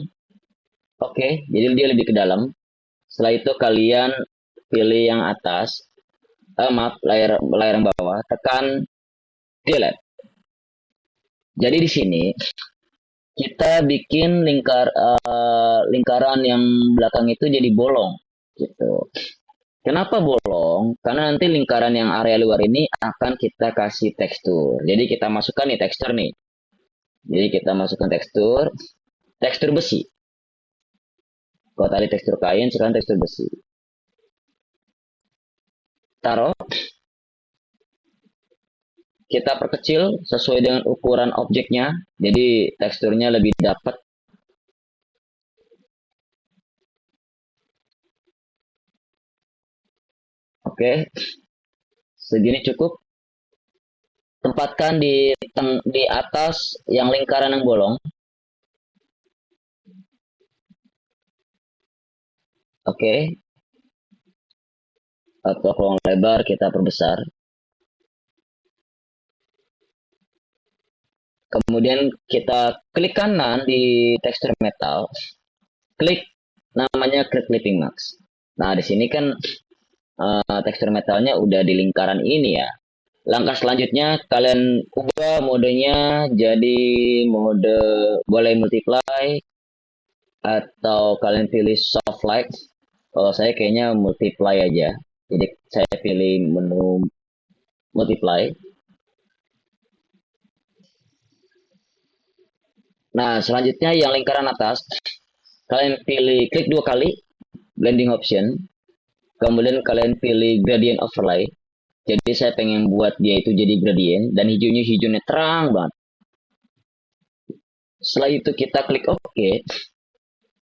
Oke, jadi dia lebih ke dalam. Setelah itu kalian pilih yang atas, maaf, layar yang bawah, tekan delete. Jadi di sini kita bikin lingkaran yang belakang itu jadi bolong gitu. Kenapa bolong? Karena nanti lingkaran yang area luar ini akan kita kasih tekstur. Jadi kita masukkan nih tekstur nih. Jadi kita masukkan tekstur, tekstur besi. Kalau tadi tekstur kain, sekarang tekstur besi. Taruh, kita perkecil sesuai dengan ukuran objeknya. Jadi teksturnya lebih dapat. Oke, segini cukup. Tempatkan di atas yang lingkaran yang bolong. Oke, atau ruang lebar kita perbesar. Kemudian kita klik kanan di tekstur metal, klik namanya klik clipping mask. Nah, di sini kan tekstur metalnya udah di lingkaran ini ya. Langkah selanjutnya kalian ubah modenya jadi mode boleh multiply atau kalian pilih soft light. Kalau saya kayaknya multiply aja. Jadi saya pilih menu multiply. Nah, selanjutnya yang lingkaran atas, kalian pilih klik 2 kali blending option. Kemudian kalian pilih gradient overlay. Jadi saya pengen buat dia itu jadi gradient dan hijaunya terang banget. Setelah itu kita klik OK.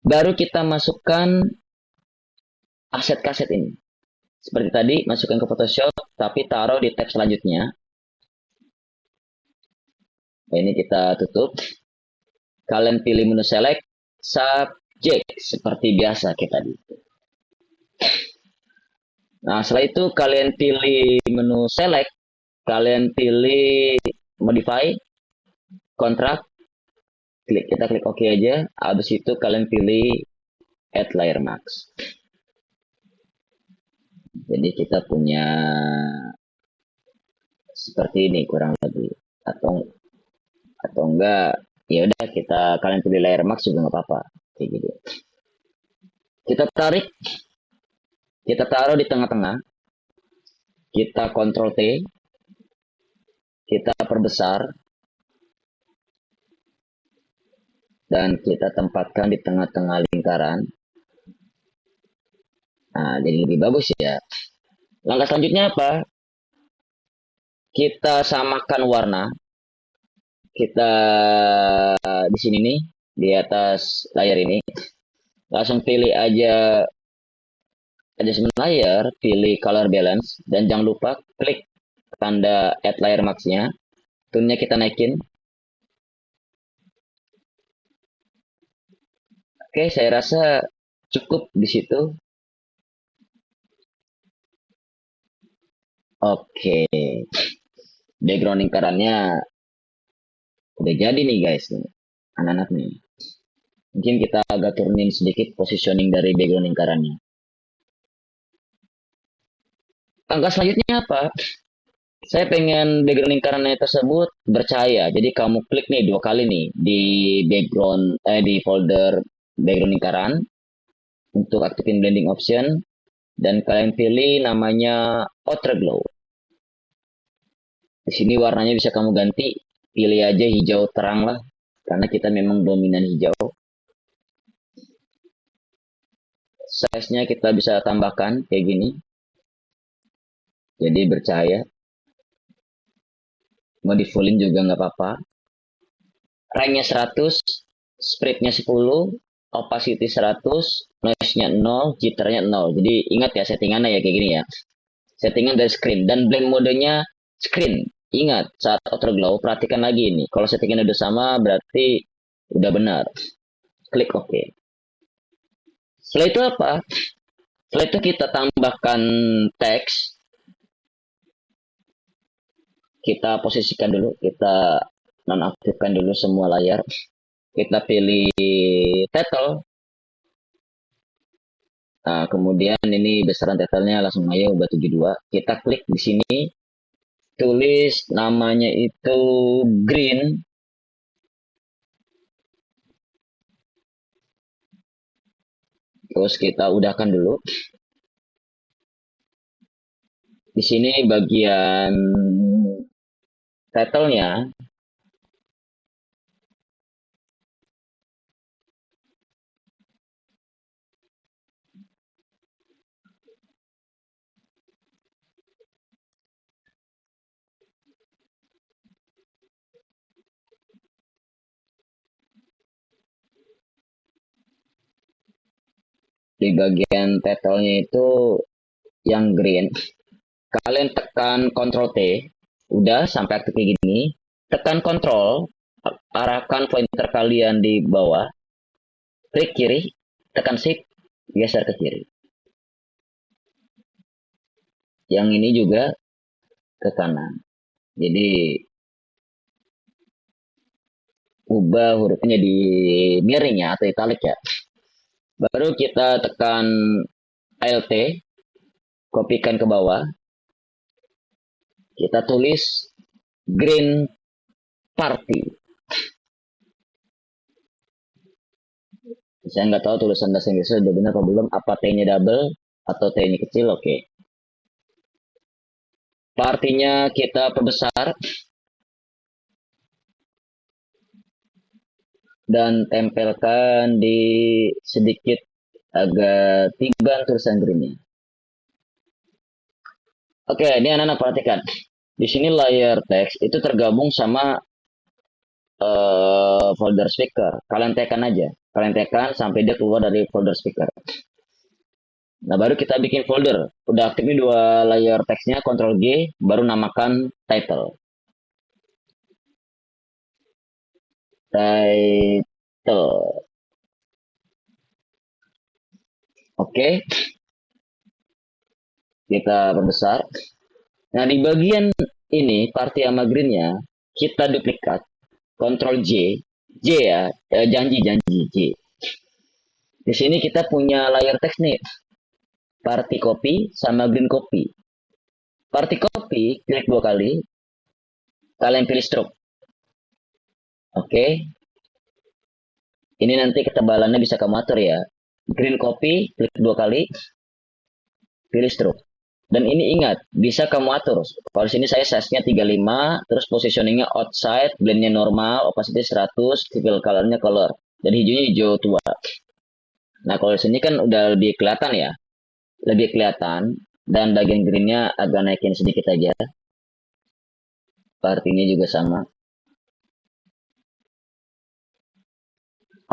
Baru kita masukkan aset kaset ini. Seperti tadi, masukkan ke Photoshop, tapi taruh di tab selanjutnya. Nah, ini kita tutup. Kalian pilih menu select, subject, seperti biasa kita di. Nah, setelah itu kalian pilih menu select, kalian pilih modify, kontrak, kita klik OK aja. Habis itu kalian pilih add layer mask. Jadi kita punya seperti ini kurang lebih, atau enggak ya udah kalian pilih layer mask juga nggak apa-apa kayak gitu. Kita tarik, kita taruh di tengah-tengah, kita Ctrl T, kita perbesar, dan kita tempatkan di tengah-tengah lingkaran. Nah, jadi lebih bagus ya. Langkah selanjutnya apa? Kita samakan warna. Kita di sini nih, di atas layar ini. Langsung pilih aja adjustment layer, pilih color balance, dan jangan lupa klik tanda add layer mask-nya. Tone-nya kita naikin. Oke, saya rasa cukup di situ. Oke, background lingkarannya udah jadi nih guys, anak-anak nih. Mungkin kita agak turunin sedikit positioning dari background lingkarannya. Langkah selanjutnya apa? Saya pengen background lingkarannya tersebut bercahaya. Jadi kamu klik nih 2 kali nih di di folder background lingkaran untuk aktifin blending option dan kalian pilih namanya outer glow. Di sini warnanya bisa kamu ganti, pilih aja hijau terang lah, karena kita memang dominan hijau. Size-nya kita bisa tambahkan kayak gini, jadi bercahaya. Mau di fullin juga nggak apa-apa. Rank-nya 100, spread-nya 10, opacity 100, noise-nya 0, jitter-nya 0. Jadi ingat ya settingannya ya kayak gini ya. Settingan dari screen dan blend modenya screen. Ingat saat outer glow perhatikan lagi ini. Kalau settingan udah sama berarti udah benar. Klik OK. Setelah itu apa? Setelah itu kita tambahkan teks. Kita posisikan dulu. Kita nonaktifkan dulu semua layar. Kita pilih title. Nah, kemudian ini besaran titlenya langsung aja ubah 72. Kita klik di sini, tulis namanya itu green. Terus kita udahkan dulu. Di sini bagian titlenya, di bagian titlenya itu yang green. Kalian tekan Ctrl T, udah sampai aktif kayak gini. Tekan Ctrl, arahkan pointer kalian di bawah, klik kiri, tekan Shift, geser ke kiri. Yang ini juga ke kanan. Jadi ubah hurufnya di miring ya atau italic ya. Baru kita tekan Alt, kopikan ke bawah. Kita tulis Green Party. Saya nggak tahu tulisan bahasa Inggrisnya udah benar atau belum. Apa T-nya double atau T-nya kecil? Oke. Partinya kita perbesar dan tempelkan di sedikit agak tiban tulisan greennya. Oke, ini anak-anak perhatikan. Di sini layar teks itu tergabung sama folder speaker. Kalian tekan aja. Kalian tekan sampai dia keluar dari folder speaker. Nah, baru kita bikin folder. Udah aktif nih dua layar teksnya, Ctrl G, baru namakan title. Title. Oke. Kita perbesar. Nah, di bagian ini, party sama green-nya, kita duplikat. Ctrl J. J ya, janji J. Di sini kita punya layar teks nih. Party copy sama green copy. Party copy, klik dua kali. Kalian pilih stroke. Oke. Ini nanti ketebalannya bisa kamu atur ya. Green copy, klik dua kali. Pilih stroke. Dan ini ingat, bisa kamu atur. Kalau di sini saya size-nya 35, terus positioning-nya outside, blend-nya normal, opacity 100, fill color-nya color. Dan hijaunya hijau tua. Nah, kalau di sini kan udah lebih kelihatan ya. Lebih kelihatan. Dan bagian green-nya agak naikin sedikit aja. Partinya juga sama.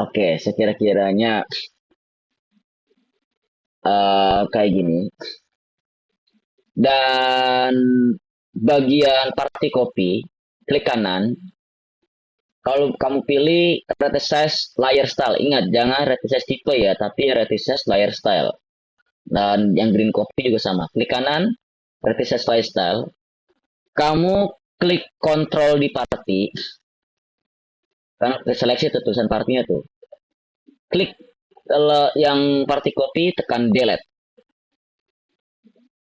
Oke, sekira-kiranya kayak gini. Dan bagian party copy, klik kanan. Kalau kamu pilih resize layer style, ingat jangan resize tipe ya, tapi resize layer style. Dan yang green copy juga sama. Klik kanan, resize layer style. Kamu klik control di party. Karena seleksi tuh tulisan partinya tuh. Klik yang party copy, tekan delete.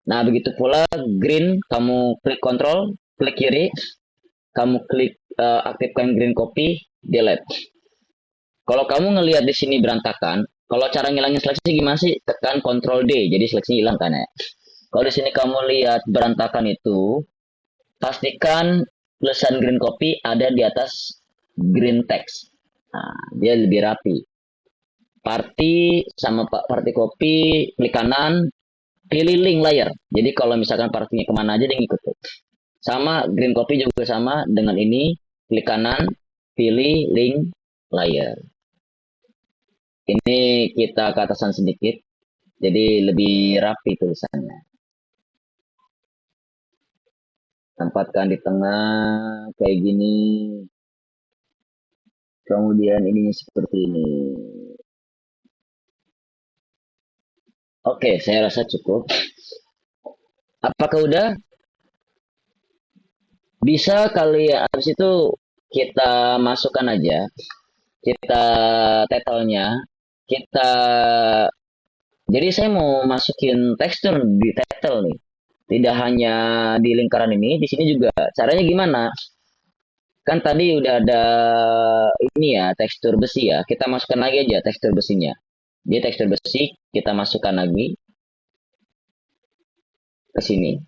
Nah, begitu pula green, kamu klik control, klik kiri, kamu klik aktifkan green copy, delete. Kalau kamu ngelihat di sini berantakan, kalau cara ngilangin seleksi gimana sih? Tekan Ctrl D, jadi seleksi hilang kan ya. Kalau di sini kamu lihat berantakan itu, pastikan tulisan green copy ada di atas green text. Nah, dia lebih rapi. Party sama party copy, klik kanan, pilih link layer. Jadi kalau misalkan partinya kemana aja dia ngikut. Sama green copy juga sama dengan ini, klik kanan, pilih link layer. Ini kita ke atasan sedikit, jadi lebih rapi tulisannya. Tempatkan di tengah, kayak gini. Kemudian ininya seperti ini. Oke, saya rasa cukup. Apakah udah? Bisa kali ya, habis itu kita masukkan aja, kita title-nya, kita jadi saya mau masukin tekstur di title nih. Tidak hanya di lingkaran ini, di sini juga. Caranya gimana? Kan tadi udah ada ini ya, tekstur besi ya. Kita masukkan lagi aja tekstur besinya. Jadi tekstur besi kita masukkan lagi ke sini.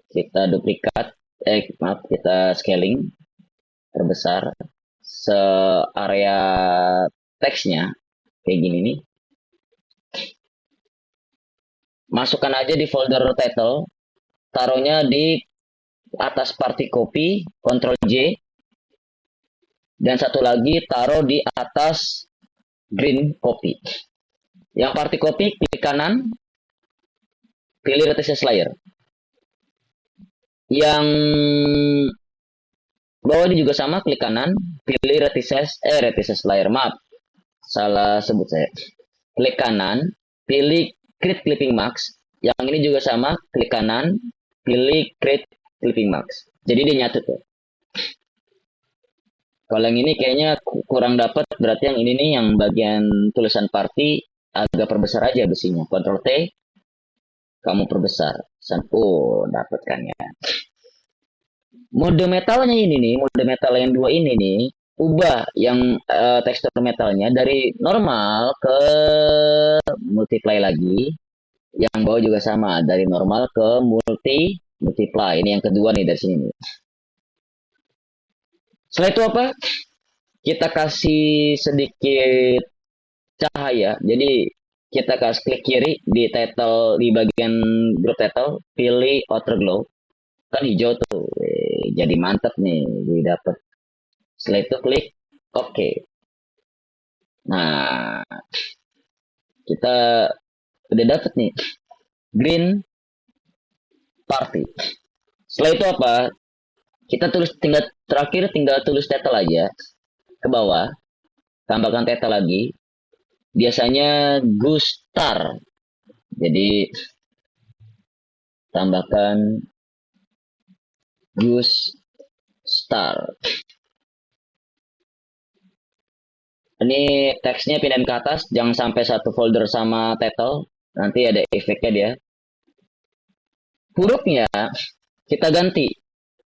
Kita duplikat, maaf, kita scaling, perbesar se-area teksnya kayak gini nih. Masukkan aja di folder title, taruhnya di atas party copy, Ctrl J, dan satu lagi taruh di atas green copy. Yang party copy klik kanan, pilih resize layer. Yang bawah ini juga sama, klik kanan, pilih resize layer, maaf, salah sebut saya. Klik kanan, pilih create clipping mask. Yang ini juga sama, klik kanan, pilih create clipping mask. Jadi dia nyatu tuh. Kalau yang ini kayaknya kurang dapat, berarti yang ini nih yang bagian tulisan party agak perbesar aja besinya. Ctrl T, kamu perbesar. Oh, dapat kan ya. Mode metalnya ini nih, mode metal yang dua ini nih, ubah yang tekstur metalnya dari normal ke multiply lagi. Yang bawah juga sama, dari normal ke multiply. Ini yang kedua nih dari sini nih. Setelah itu apa? Kita kasih sedikit cahaya. Jadi kita kasih klik kiri di title, di bagian group title, pilih outer glow. Kan hijau tuh. Jadi mantap nih, jadi dapat. Setelah itu klik OK. Nah, kita udah dapet nih green party. Setelah itu apa? Kita tulis tinggal tulis title aja ke bawah, tambahkan title lagi. Biasanya Gustar. Jadi tambahkan Gustar. Ini teksnya pindahin ke atas, jangan sampai satu folder sama title. Nanti ada efeknya dia. Hurufnya kita ganti.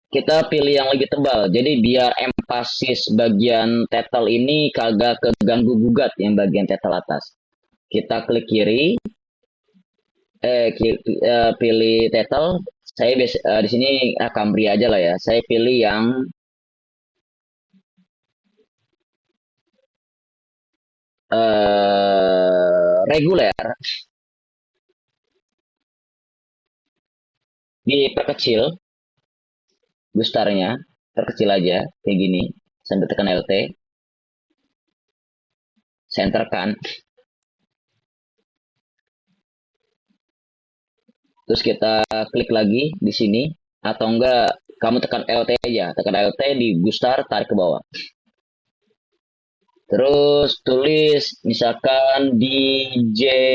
Kita pilih yang lebih tebal. Jadi biar empasis bagian title ini kagak keganggu gugat yang bagian title atas. Kita klik kiri, pilih title. Saya di sini Cambria aja lah ya. Saya pilih yang reguler. Diperkecil Gustarnya, perkecil aja kayak gini sampai tekan LT, senterkan, terus kita klik lagi di sini, atau enggak kamu tekan LT aja, tekan LT di Gustar, tarik ke bawah, terus tulis misalkan DJCT,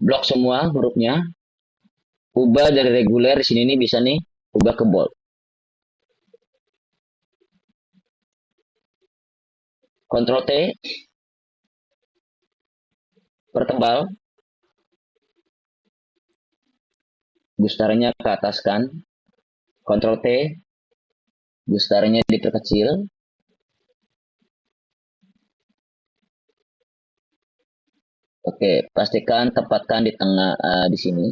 blok semua hurufnya, ubah dari reguler di sini nih, bisa nih ubah ke bold. Ctrl T, pertebal, Gustarnya ke atas kan, Ctrl T, Gustarnya diperkecil, oke, pastikan tempatkan di tengah, di sini,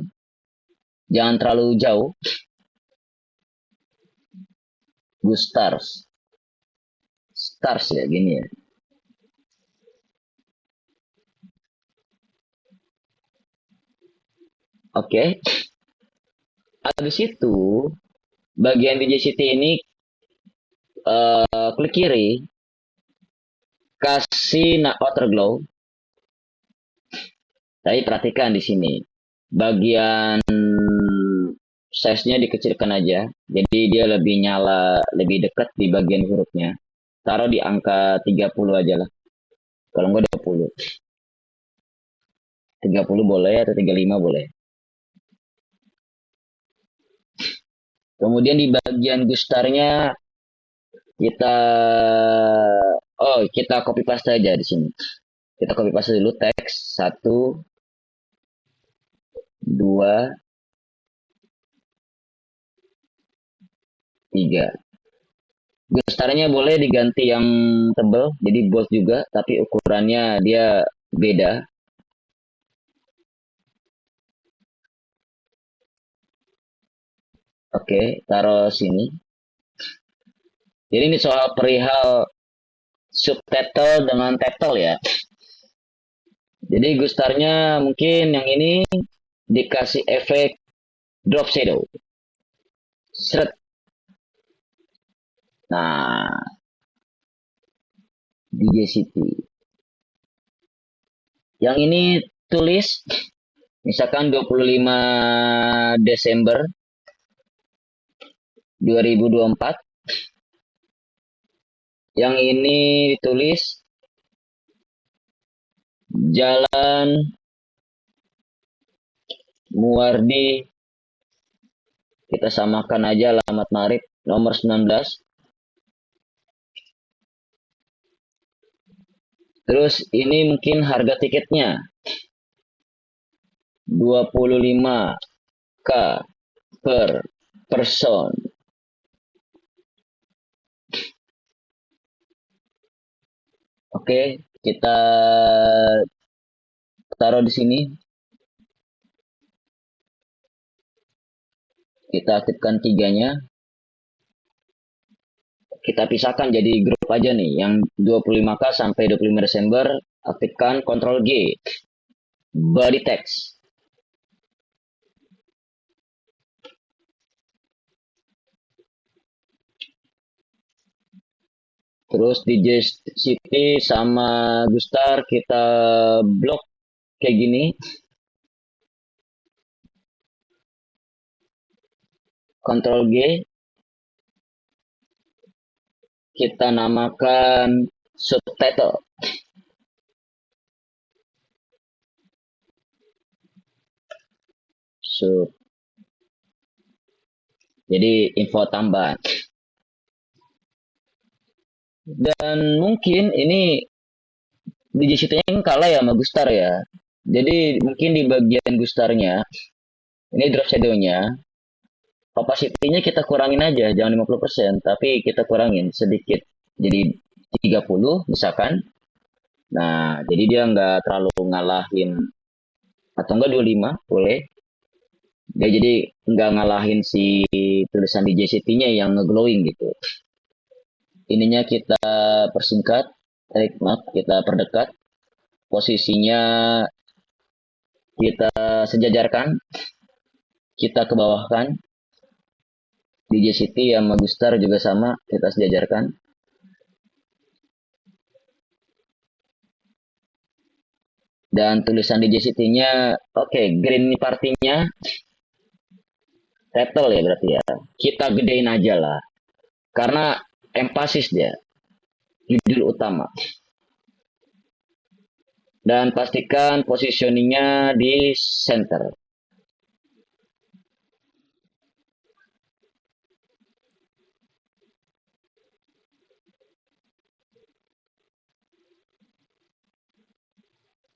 jangan terlalu jauh. Gustars, stars ya gini ya. Oke, habis itu bagian DJCT ini klik kiri, kasih outer glow. Tapi perhatikan di sini, bagian size-nya dikecilkan aja, jadi dia lebih nyala, lebih dekat di bagian hurufnya. Taruh di angka 30 aja lah, kalau enggak 20. 30 boleh atau 35 boleh. Kemudian di bagian gustarnya kita kita copy paste aja di sini. Kita copy paste dulu teks satu, dua, tiga. Gustarnya boleh diganti yang tebel, jadi bold juga, tapi ukurannya dia beda. Oke, taruh sini. Jadi ini soal perihal subtitle dengan title ya. Jadi gustarnya mungkin yang ini dikasih efek drop shadow. Seret. Nah, DJ City. Yang ini tulis misalkan 25 Desember 2024. Yang ini ditulis Jalan Muardi, kita samakan aja alamat Marif nomor 19. Terus ini mungkin harga tiketnya 25K per person. Oke, kita taruh di sini. Kita aktifkan tiganya. Kita pisahkan jadi grup aja nih. Yang 25K sampai 25 Desember, aktifkan Ctrl G. Body text. Terus di City sama Gustar kita blok kayak gini. Ctrl G. Kita namakan subtitle. Sub. Jadi info tambahan. Dan mungkin ini di City-nya kan kalah ya sama Gustar ya. Jadi mungkin di bagian Gustarnya, ini drop shadow-nya, opacity-nya kita kurangin aja, jangan 50%, tapi kita kurangin sedikit. Jadi 30 misalkan. Nah, jadi dia nggak terlalu ngalahin, atau enggak 25, boleh. Dia jadi nggak ngalahin si tulisan di JCT-nya yang ngeglowing gitu. Ininya kita persingkat, maaf, kita perdekat. Posisinya kita sejajarkan, kita ke bawahkan. DJ City sama Gustar juga sama, kita sejajarkan. Dan tulisan DJ City-nya, oke, green partinya, title ya berarti ya. Kita gedein aja lah. Karena empasis dia, judul utama. Dan pastikan positioningnya di center.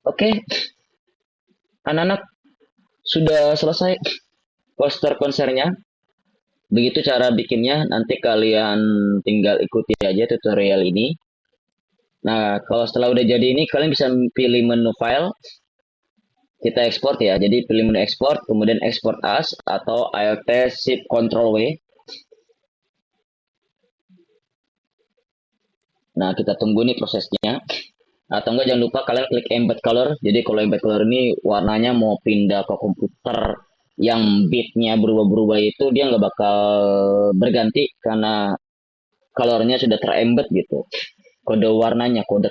Oke, anak-anak sudah selesai poster konsernya. Begitu cara bikinnya, nanti kalian tinggal ikuti aja tutorial ini. Nah, kalau setelah udah jadi ini, kalian bisa pilih menu file, kita ekspor ya. Jadi pilih menu ekspor, kemudian export as atau Alt Shift Ctrl W. Nah, kita tunggu nih prosesnya. Atau enggak jangan lupa kalian klik embed color. Jadi kalau embed color ini warnanya mau pindah ke komputer yang bitnya berubah-berubah itu dia nggak bakal berganti karena colornya sudah terembed gitu. Kode warnanya udah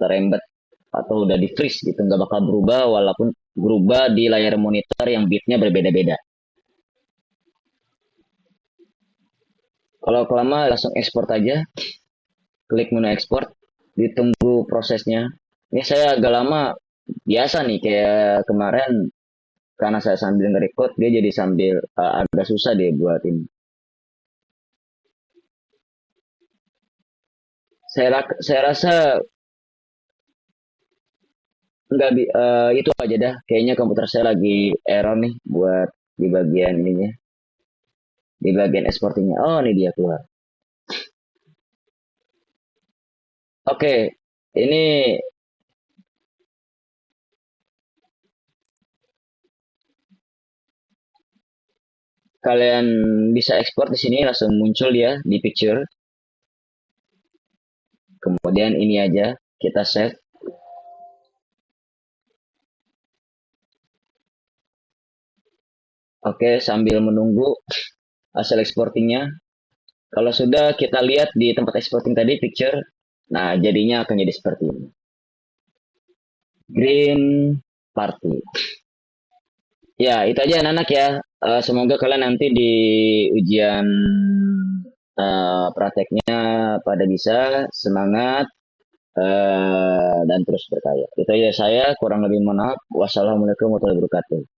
terembed atau udah di freeze gitu, nggak bakal berubah walaupun berubah di layar monitor yang bitnya berbeda-beda. Kalau kelama langsung ekspor aja, klik menu ekspor, ditunggu prosesnya. Ini saya agak lama biasa nih kayak kemarin karena saya sambil nge-record dia jadi sambil agak susah dia buat ini. Saya rasa nggak itu aja dah. Kayaknya komputer saya lagi error nih buat di bagian ininya, di bagian exportingnya. Oh, ini dia keluar. Oke, ini kalian bisa ekspor di sini langsung muncul ya di picture. Kemudian ini aja kita save. Oke, sambil menunggu hasil exportingnya. Kalau sudah kita lihat di tempat exporting tadi picture, nah jadinya akan jadi seperti ini. Green Party. Ya, itu aja anak-anak ya. Semoga kalian nanti di ujian prakteknya pada bisa semangat dan terus berkarya. Itu aja saya, kurang lebih mohon maaf. Wassalamualaikum warahmatullahi wabarakatuh.